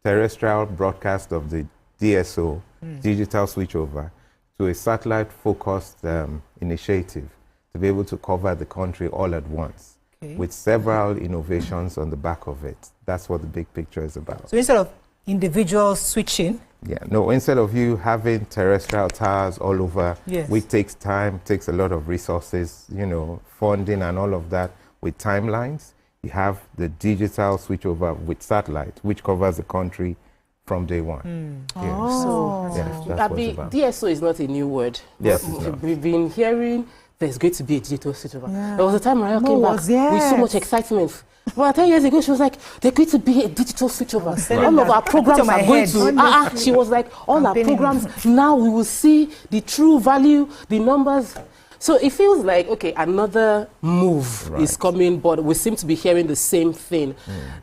terrestrial broadcast of the DSO, digital switchover, to a satellite-focused initiative to be able to cover the country all at once, with several innovations on the back of it. That's what the big picture is about. So instead of individuals switching, instead of you having terrestrial towers all over, Yes. which takes time, takes a lot of resources, you know, funding and all of that, with timelines, you have the digital switchover with satellite, which covers the country from day one. So, that's what it's about. DSO is not a new word. Yes, it's not. We've been hearing there's going to be a digital switchover. Yeah. There was a time Mariah came back with so much excitement. Well, 10 years ago, she was like, there's going to be a digital switchover. All of our programs are going to... she was like, all our programs, now we will see the true value, the numbers. So it feels like, okay, another move is coming, but we seem to be hearing the same thing.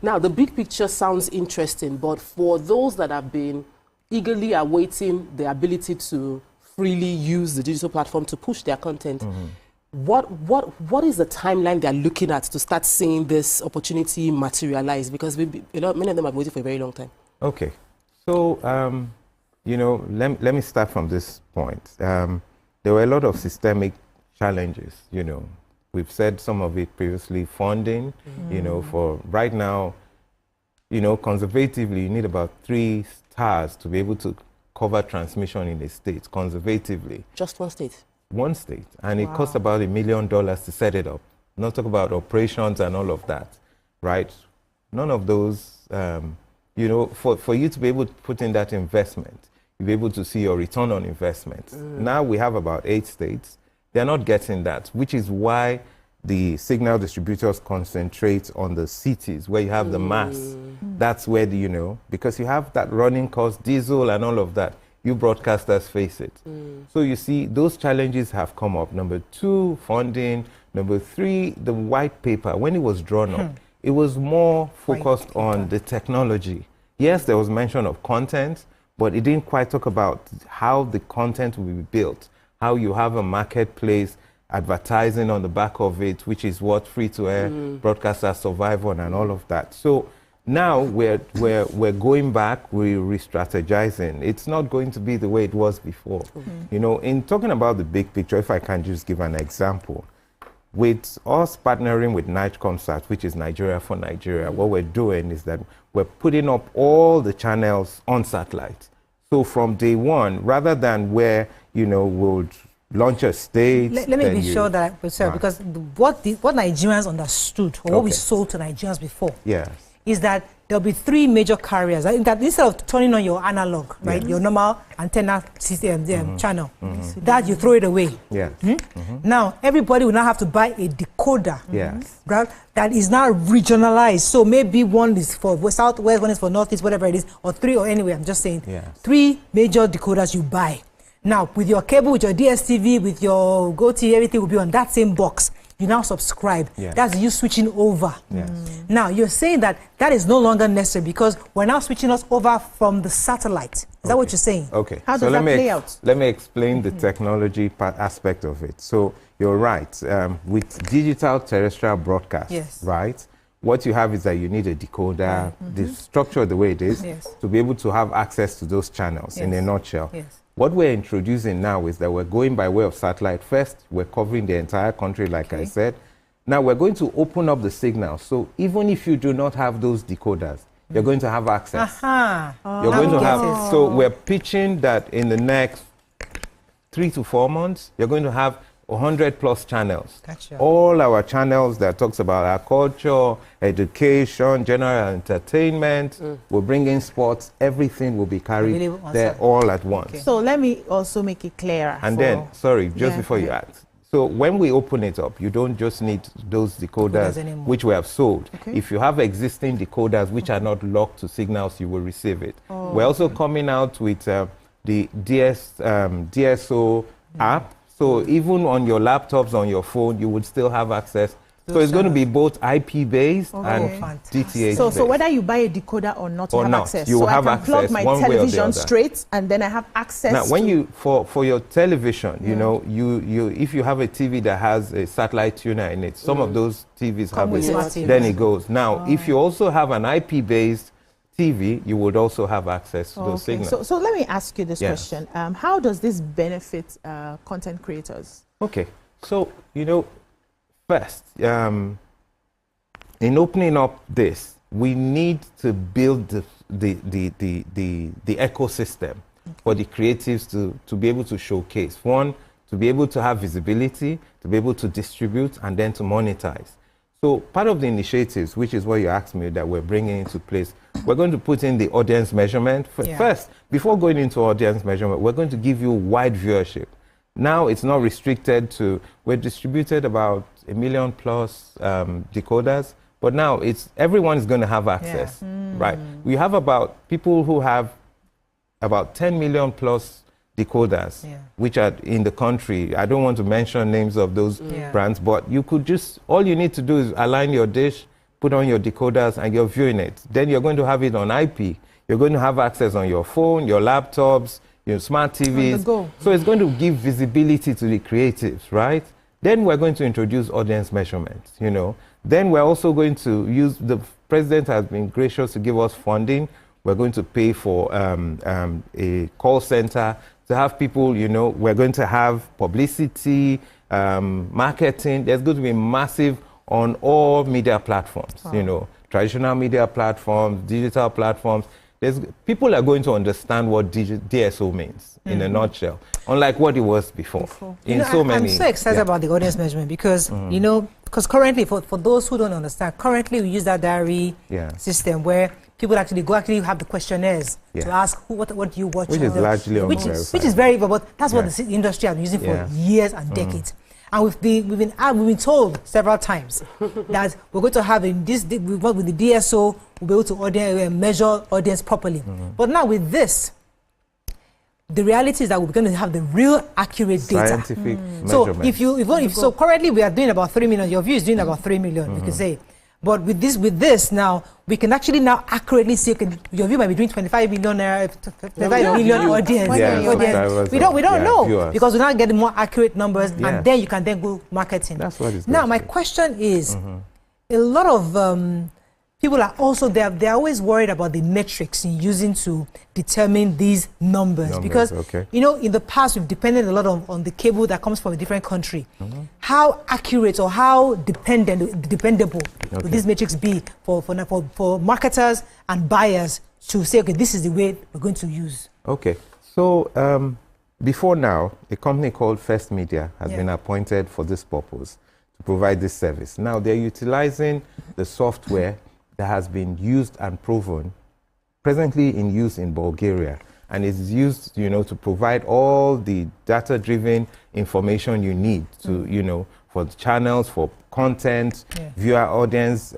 Now, the big picture sounds interesting, but for those that have been eagerly awaiting the ability to freely use the digital platform to push their content, what is the timeline they're looking at to start seeing this opportunity materialize? Because many of them have been waiting for a very long time. Okay. So, you know, let me start from this point. There were a lot of systemic challenges, you know. We've said some of it previously, funding, you know, for right now, you know, conservatively, you need about 3 stars to be able to cover transmission in a state, conservatively. Just one state? One state. And it costs about $1 million to set it up. Not talk about operations and all of that, right? None of those, you know, for you to be able to put in that investment, you'll be able to see your return on investment. Now we have about 8 states. They're not getting that, which is why the signal distributors concentrate on the cities where you have the mass. That's where, you know, because you have that running cost, diesel and all of that. You broadcasters face it. So you see, those challenges have come up. Number 2, funding. Number 3, the white paper. When it was drawn up, it was more focused on the technology. Yes, there was mention of content, but it didn't quite talk about how the content will be built, how you have a marketplace, advertising on the back of it, which is what free-to-air broadcasters survive on and all of that. So now we're going back, we're re-strategizing. It's not going to be the way it was before. You know, in talking about the big picture, if I can just give an example, with us partnering with Nightcomsat, which is Nigeria for Nigeria, what we're doing is that we're putting up all the channels on satellite. So from day one, rather than where, you know, we'll launch a state. Let me be sure that because what Nigerians understood, or what we sold to Nigerians before, is that there'll be 3 major carriers. That instead of turning on your analog, right, your normal antenna system channel, that you throw it away. Now everybody will now have to buy a decoder. Right, that is now regionalized. So maybe one is for Southwest, one is for Northeast, whatever it is, or 3, or anyway. I'm just saying 3 major decoders you buy. Now, with your cable, with your DSTV, with your GOTV, everything will be on that same box. You now subscribe. That's you switching over. Now, you're saying that that is no longer necessary because we're now switching us over from the satellite. Is that what you're saying? Okay. How does that play out? Let me explain the technology aspect of it. So, you're right. With digital terrestrial broadcast, right, what you have is that you need a decoder, the structure the way it is, to be able to have access to those channels in a nutshell. What we're introducing now is that we're going by way of satellite. First, we're covering the entire country, like I said. Now, we're going to open up the signal. So even if you do not have those decoders, you're going to have access. You're going to have... So we're pitching that in the next 3 to 4 months, you're going to have 100+ channels. All our channels that talks about our culture, education, general entertainment, we'll bring in sports, everything will be carried there all at once. So let me also make it clearer. And then, sorry, just before you ask. So when we open it up, you don't just need those decoders which we have sold. If you have existing decoders which are not locked to signals, you will receive it. We're also coming out with the DSO app. So even on your laptops, on your phone, you would still have access So it's going to be both IP-based and DTH-based. So whether you buy a decoder or not, you have access. You so have I can plug my television straight, and then I have access. Now, when you for your television, you know, if you have a TV that has a satellite tuner in it, some of those TVs have it. Then it goes. Now, if you also have an IP-based TV, you would also have access to those signals. So let me ask you this question: how does this benefit content creators? Okay, so you know. First, in opening up this, we need to build the ecosystem for the creatives to be able to showcase. One, to be able to have visibility, to be able to distribute, and then to monetize. So part of the initiatives, which is what you asked me, that we're bringing into place, we're going to put in the audience measurement. First, before going into audience measurement, we're going to give you wide viewership. Now it's not restricted to, we're distributed about 1 million plus decoders, but now everyone is going to have access, right? We have about people who have about 10 million plus decoders, which are in the country. I don't want to mention names of those brands, but you could all you need to do is align your dish, put on your decoders, and you're viewing it. Then you're going to have it on IP. You're going to have access on your phone, your laptops, your smart TVs. So it's going to give visibility to the creatives, right? Then we're going to introduce audience measurements, you know. Then we're also going to use, the president has been gracious to give us funding. We're going to pay for a call center to have people, you know, we're going to have publicity, marketing. There's going to be massive on all media platforms, you know, traditional media platforms, digital platforms. People are going to understand what DSO means in a nutshell, unlike what it was before. I'm so excited about the audience measurement because, you know, because currently, for those who don't understand, currently we use that diary system where people actually have the questionnaires to ask what you watch. Which is largely unverified. Which is very, but that's what the industry has been using for years and decades. And we've been told several times that we're going to have with the DSO, we'll be able to measure audience properly. But now with this, the reality is that we're going to have the real accurate data. Scientific measurements. So currently we are doing about 3 million. Your view is doing about 3 million, we can say. But with this now, we can actually now accurately say, your view might be doing 25 million audience. We don't know because we're not getting more accurate numbers, and then you can then go marketing. That's what it's now. My question is, a lot of people are also they're always worried about the metrics in using to determine these numbers because you know, in the past we've depended a lot on the cable that comes from a different country. How accurate or how dependable would these metrics be for marketers and buyers to say, okay, this is the way we're going to use? Okay, so before now, a company called First Media has been appointed for this purpose to provide this service. Now they're utilizing the software that has been used and proven, presently in use in Bulgaria, and is used, you know, to provide all the data-driven information you need to, you know, for the channels, for content, viewer audience,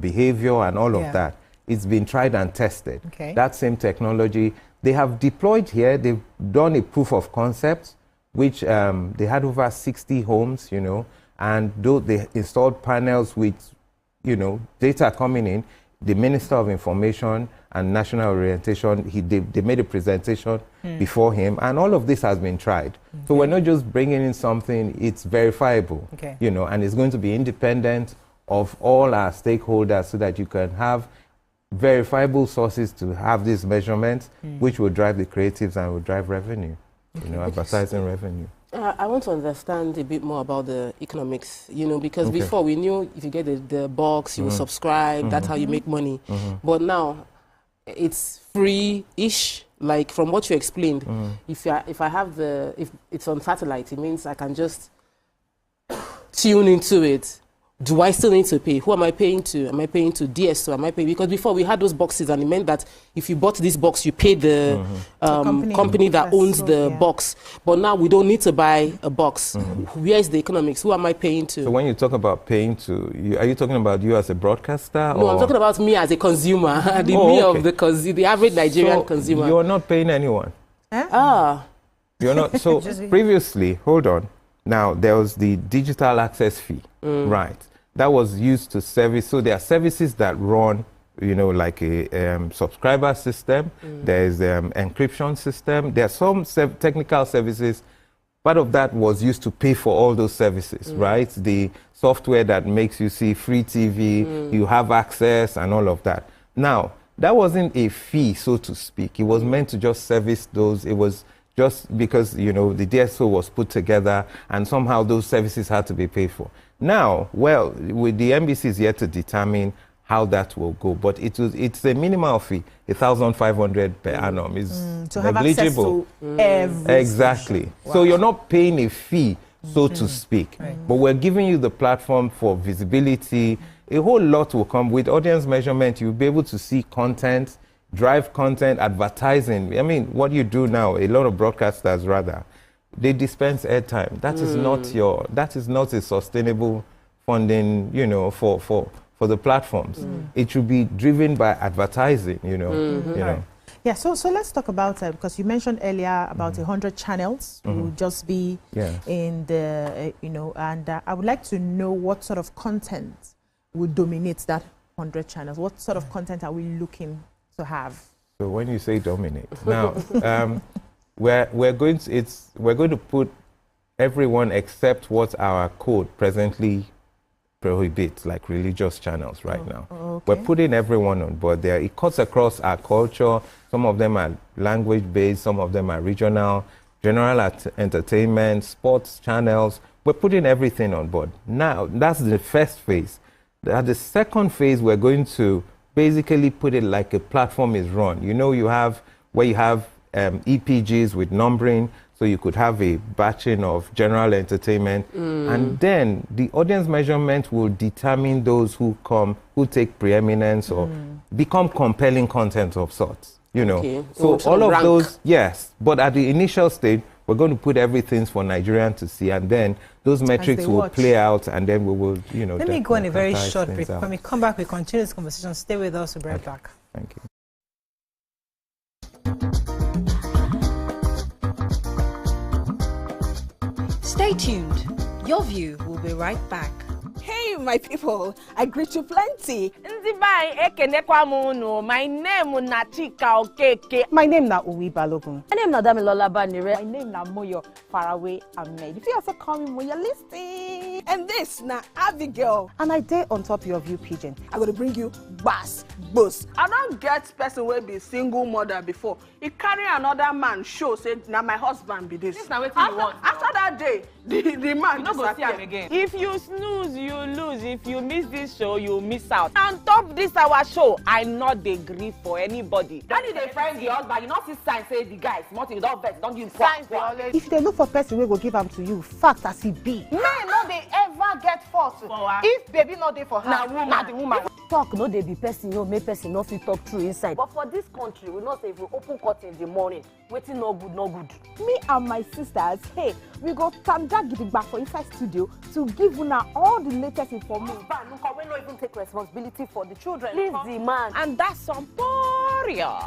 behavior, and all of that. It's been tried and tested. That same technology, they have deployed here. They've done a proof of concept, which they had over 60 homes, you know, and they installed panels with, you know, data coming in. The Minister of Information and National Orientation, they made a presentation before him, and all of this has been tried. So we're not just bringing in something, it's verifiable, you know, and it's going to be independent of all our stakeholders so that you can have verifiable sources to have these measurements, which will drive the creatives and will drive revenue, you know, advertising revenue. I want to understand a bit more about the economics, you know, because before we knew if you get the box, you will subscribe, that's how you make money. But now it's free-ish, like from what you explained. If it's on satellite, it means I can just tune into it. Do I still need to pay? Who am I paying to? Am I paying to DSO? Am I paying? Because before we had those boxes, and it meant that if you bought this box, you paid the company that owns the box. But now we don't need to buy a box. Where is the economics? Who am I paying to? So when you talk about paying to, are you talking about you as a broadcaster? No, I'm talking about me as a consumer, the average Nigerian consumer. You're not paying anyone. You're not. So previously, hold on. Now, there was the digital access fee, right? that was used to service. So there are services that run, you know, like a subscriber system. There's encryption system. There are some technical services. Part of that was used to pay for all those services, right? The software that makes you see free TV, you have access and all of that. Now, that wasn't a fee, so to speak. It was meant to just service those. It was just because, you know, the DSO was put together and somehow those services had to be paid for. Now, well, with the NBC is yet to determine how that will go, but it's a minimal fee, 1,500 per annum is to have access to everything. Exactly. Wow. So you're not paying a fee, so to speak, but we're giving you the platform for visibility. A whole lot will come with audience measurement. You'll be able to see content, drive content, advertising. I mean, what you do now, a lot of broadcasters rather, they dispense airtime. That is not a sustainable funding, you know, for the platforms. It should be driven by advertising, you know. Yeah, so let's talk about because you mentioned earlier about 100 channels will just be in the, you know, and I would like to know what sort of content would dominate that 100 channels. What sort of content are we looking to have? So when you say dominate, now we're going to put everyone except what our code presently prohibits, like religious channels right now. Okay. We're putting everyone on board there. It cuts across our culture. Some of them are language-based, some of them are regional, general entertainment, sports channels. We're putting everything on board. Now, that's the first phase. At the second phase, we're going to basically put it like a platform is run. You know, you have where you have EPGs with numbering, so you could have a batching of general entertainment, and then the audience measurement will determine those who take preeminence or become compelling content of sorts, you know. Okay. So all of those, yes, but at the initial stage, we're going to put everything for Nigerians to see, and then those metrics will play out, and then we will, you know. Let me go on a very short break. When we come back, we continue this conversation. Stay with us. We'll be right back. Thank you. Stay tuned. Your view will be right back. Hey, my people, I greet you plenty. My name is Nachika Okeke. My name is Uwi Balogun. My name is Damilola Banire. My name is Moyo Faraway Ahmed. If you also call me Moyo, listen. And this na Abigail. And I dare on top your view pigeon. I'm going to bring you bass, boost. I don't get person will be single mother before. He carry another man show, say, now my husband be this. This now what you want. After that day, the man you not go see him again. If you snooze, you lose. If you miss this show, you miss out. On top this our show, I not dey gree for anybody. When you dey friend the husband, you not see sign say the guy smart, you don't vex, don't give signs. If they look for person we go give them to you, fact as it be. Men no dey ever get fault. If baby not dey for her, na the woman. Talk no dey be person, you make person no fit talk true inside. But for this country, we know say if we open court in the morning, waiting no good, no good. Me and my sisters, hey, we go tanda gidigba for inside studio to give una all the latest information. We not even take responsibility for the children. Leave the man. And that's some poria.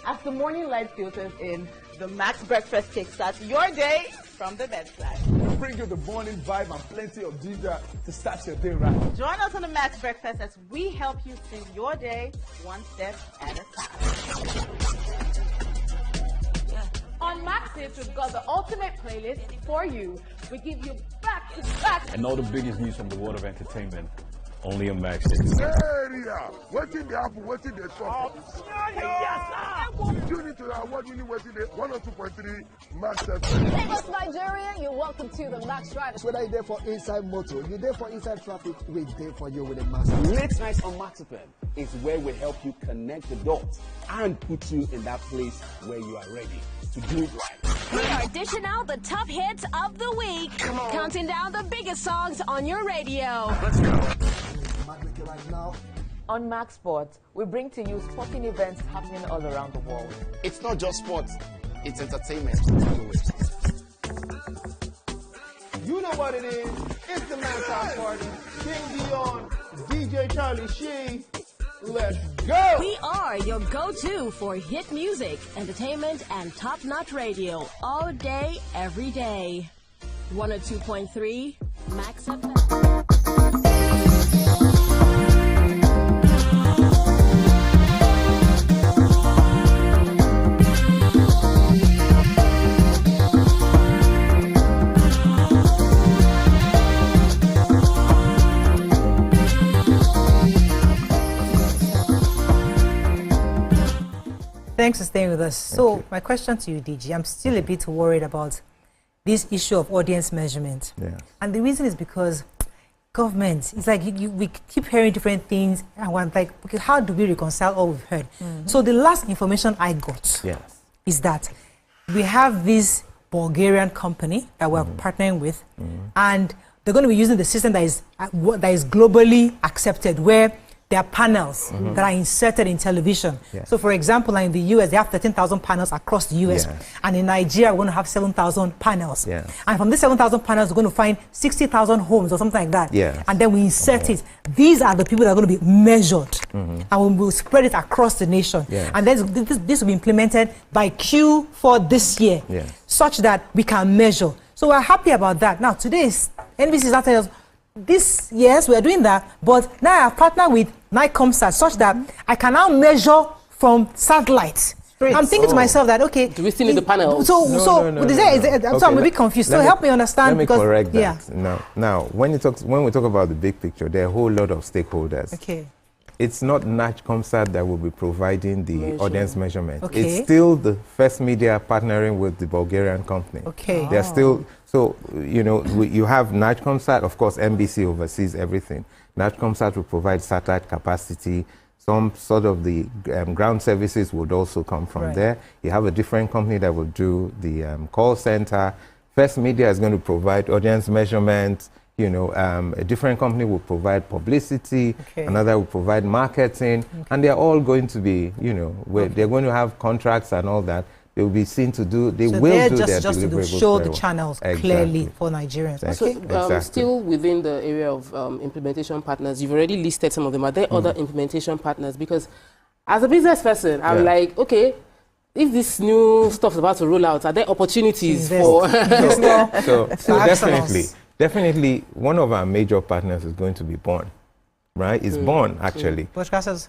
As the morning light filters in, the Max Breakfast kickstarts your day from the bedside. We bring you the morning vibe and plenty of ginger to start your day right. Join us on the Max Breakfast as we help you sing your day one step at a time. On Max Hits, we've got the ultimate playlist for you. We give you back-to-back. And all the biggest news from the world of entertainment. Only on Max Hits. Area! Waiting the apple, waiting the top. Tune into the award-winning waiting the 102.3 Max FM. Lagos, Nigeria, you're welcome to the Max Ride. Whether you're there for inside motor, you're there for inside traffic, we're there for you with a Max. Late nights on Max FM is where we help you connect the dots and put you in that place where you are ready to do it right. We are dishing out the top hits of the week, counting down the biggest songs on your radio. Let's go. Right now. On Max Sports, we bring to you sporting events happening all around the world. It's not just sports, it's entertainment. You know what it is. It's the Max House Party. King Dion, DJ Charlie Shee. Let's go! We are your go-to for hit music, entertainment, and top-notch radio all day, every day. 102.3 Max FM. Thanks for staying with us. So my question to you, DG, I'm still a bit worried about this issue of audience measurement. Yeah. And the reason is because government, it's like we keep hearing different things, and we're like, okay, how do we reconcile all we've heard? So the last information I got is that we have this Bulgarian company that we're partnering with, and they're going to be using the system that is globally accepted, where there are panels that are inserted in television. So for example, in the US, they have 13,000 panels across the US. And in Nigeria, we're going to have 7,000 panels. And from these 7,000 panels, we're going to find 60,000 homes or something like that. And then we insert it. These are the people that are going to be measured. And we'll spread it across the nation. And then this will be implemented by Q4 this year, such that we can measure. So we're happy about that. Now, today, NBC is telling us, this, yes, we are doing that, but now I have partnered with NICOMSAT such that I can now measure from satellite. I'm thinking to myself that, okay, do we still need the panels? So I'm a bit confused. So help me understand. Let me correct that. Now, when we talk about the big picture, there are a whole lot of stakeholders. Okay. It's not NICOMSAT that will be providing the audience measurement. It's still the First Media partnering with the Bulgarian company. Okay. They're still, so, you know, you have NICOMSAT, of course, NBC oversees everything. NICOMSAT will provide satellite capacity. Some sort of the ground services would also come from there. You have a different company that will do the call center. First Media is going to provide audience measurement. You know, a different company will provide publicity, another will provide marketing, and they're all going to be, you know, they're going to have contracts and all that. They will be seen to do, they will do their deliverables. To show the channels clearly for Nigerians. So, still within the area of implementation partners, you've already listed some of them. Are there other implementation partners? Because as a business person, I'm like, okay, if this new stuff is about to roll out, are there opportunities for... so definitely, one of our major partners is going to be Born, right? It's Born, actually. Broadcasters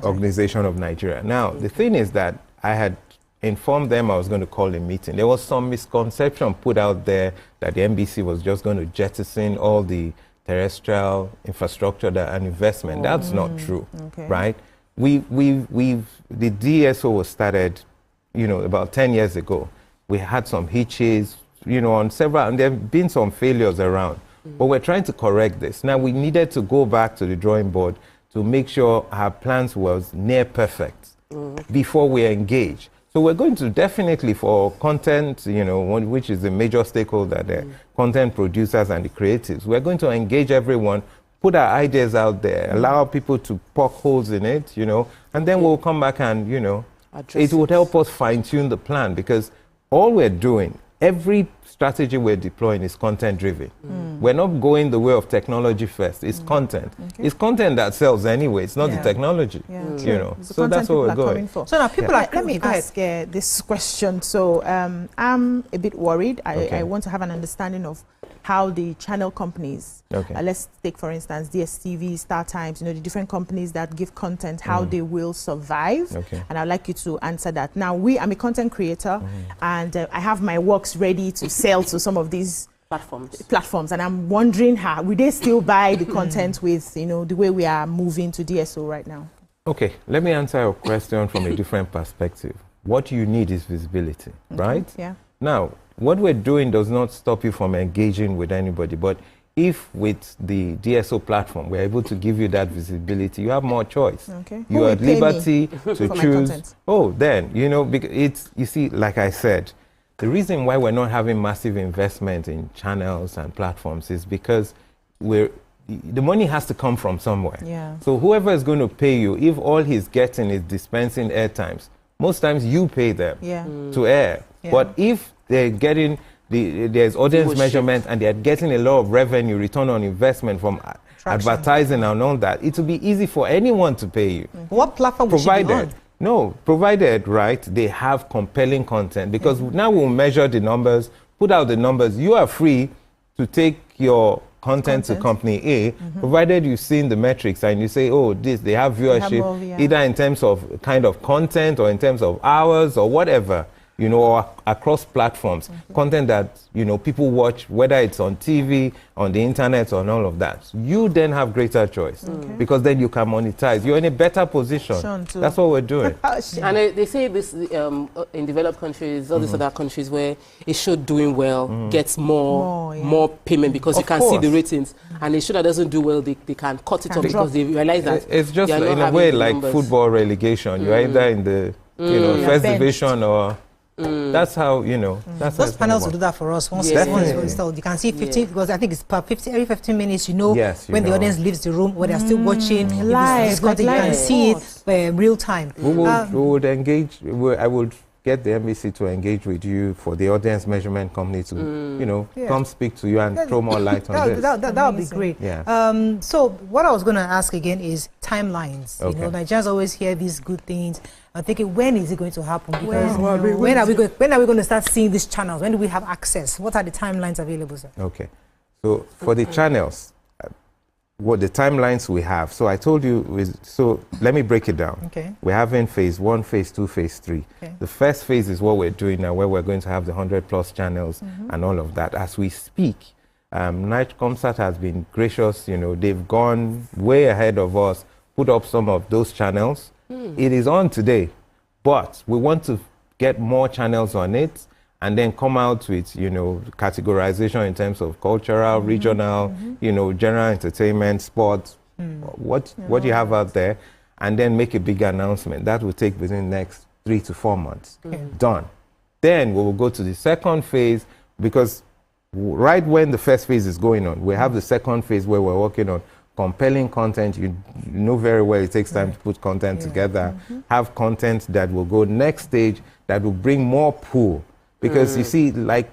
Organization of Nigeria. Now, the thing is that I had informed them I was going to call a meeting. There was some misconception put out there that the NBC was just going to jettison all the terrestrial infrastructure and investment. That's not true, right? The DSO was started, you know, about 10 years ago. We had some hitches, you know, on several, and there have been some failures around. But we're trying to correct this. Now, we needed to go back to the drawing board to make sure our plans was near perfect before we engage. So we're going to definitely, for content, you know, which is the major stakeholder there, content producers and the creatives, we're going to engage everyone, put our ideas out there, allow people to poke holes in it, you know, and then we'll come back and, you know, it would help us fine-tune the plan, because all we're doing, every strategy we're deploying is content-driven. We're not going the way of technology first. It's content. It's content that sells anyway. It's not the technology, you know. So that's what we're going for. So now people are... Let me ask this question. So I'm a bit worried. I want to have an understanding of how the channel companies, let's take for instance DSTV, StarTimes, you know, the different companies that give content, how they will survive. And I'd like you to answer that. Now, I'm a content creator, and I have my works ready to sell to some of these platforms, and I'm wondering how will they still buy the content with, you know, the way we are moving to DSO right now? Okay, let me answer your question from a different perspective. What you need is visibility, right? Now, what we're doing does not stop you from engaging with anybody, but if with the DSO platform we're able to give you that visibility, you have more choice. You are at liberty to choose. Then, you know, it's, you see, like I said, the reason why we're not having massive investment in channels and platforms is because the money has to come from somewhere. So whoever is going to pay you, if all he's getting is dispensing airtimes, most times you pay them to air. But if they're getting, there's audience measurement and they're getting a lot of revenue, return on investment from advertising and all that, it will be easy for anyone to pay you. What platform will she be on? No, provided, right, they have compelling content, because now we'll measure the numbers, put out the numbers. You are free to take your content to company A, provided you've seen the metrics and you say, oh, they have viewership, either in terms of kind of content or in terms of hours or whatever, you know, or across platforms, content that, you know, people watch, whether it's on TV, on the internet, or on all of that. You then have greater choice, because then you can monetize. You're in a better position. That's what we're doing. And they say this in developed countries, all these other countries where a show doing well gets more payment, because you can see the ratings. And a show that doesn't do well, they can cut it off because they realize that it's just in a way like football relegation. You're either in the first division or... That's how, you know, that's those panels will do that for us. Once installed, you can see 15, because I think it's per 50, every 15 minutes, you know, when the audience leaves the room, when they're still watching live, you can see it real time. We would engage, I would get the NBC to engage with you for the audience measurement company to, you know, come speak to you and throw more light on this. That would be great. Yeah. So what I was going to ask again is timelines. You know, Nigerians always hear these good things. I'm thinking, when is it going to happen? Because when are we going to start seeing these channels? When do we have access? What are the timelines available, sir? Okay. So for the channels, what the timelines we have. So I told you, so let me break it down. Okay. We're having phase 1, phase 2, phase 3. Okay. The first phase is what we're doing now, where we're going to have the 100+ channels and all of that. As we speak, Nigecomsat has been gracious. You know, they've gone way ahead of us, put up some of those channels. It is on today, but we want to get more channels on it and then come out with, you know, categorization in terms of cultural, regional, you know, general entertainment, sports, what you have out there, and then make a big announcement. That will take within the next 3 to 4 months. Done. Then we will go to the second phase, because right when the first phase is going on, we have the second phase where we're working on compelling content. You know very well it takes time to put content together. Have content that will go next stage, that will bring more pull. Because you see, like,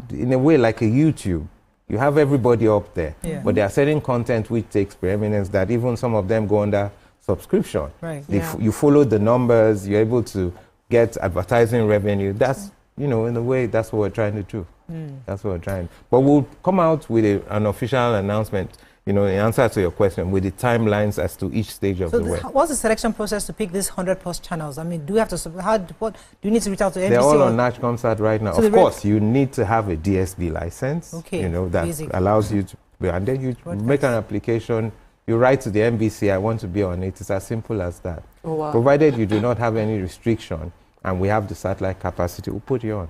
in a way, like a YouTube, you have everybody up there. But there are certain content which takes preeminence that even some of them go under subscription. You follow the numbers, you're able to get advertising revenue. That's, you know, in a way, that's what we're trying to do. That's what we're trying. But we'll come out with an official announcement, you know, in answer to your question, with the timelines as to each stage of the way. What's the selection process to pick these 100+ channels? I mean, do you have to, what do you need to reach out to NBC? They're all on Nigecomsat right now. So of course, you need to have a DSB license, you know, that allows you to, and then you make an application, you write to the NBC, I want to be on it. It's as simple as that. Provided you do not have any restriction and we have the satellite capacity, we'll put you on.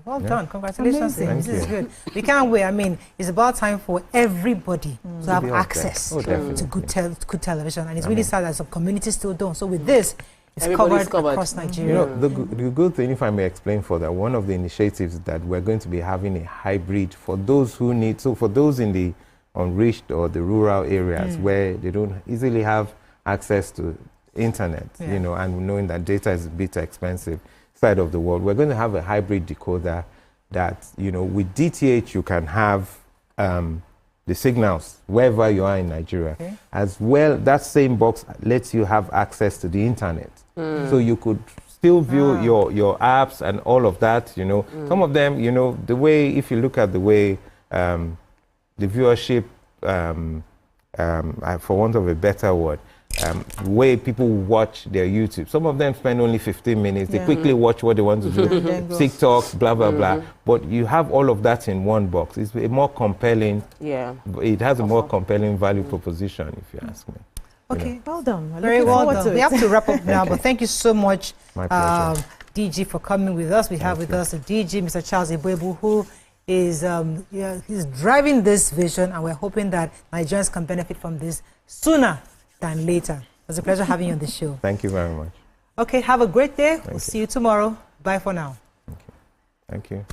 Well done. Congratulations. This is good. We can't wait. I mean, it's about time for everybody to have access to good television. And it's really sad that some communities still don't. So with this, it's covered across Nigeria. You know, the good thing, if I may explain further, one of the initiatives that we're going to be having a hybrid for those who need, so for those in the unreached or the rural areas where they don't easily have access to internet, you know, and knowing that data is a bit expensive, side of the world, we're going to have a hybrid decoder that, you know, with DTH you can have the signals wherever you are in Nigeria. As well, that same box lets you have access to the internet. So you could still view your apps and all of that, you know. Some of them, you know, the way, if you look at the way the viewership, for want of a better word, way people watch their YouTube. Some of them spend only 15 minutes. They quickly watch what they want to do. TikToks, blah, blah, blah. But you have all of that in one box. It's a more compelling, it has a more compelling value proposition, if you ask me. Okay, well done. Very well done. We have to wrap up now, but thank you so much, DG, for coming with us. We have with us the DG, Mr. Charles Ibuebu, who is he's driving this vision, and we're hoping that Nigerians can benefit from this sooner than later. It was a pleasure having you on the show. Thank you very much. Okay, have a great day. We'll see you tomorrow. Bye for now. Thank you.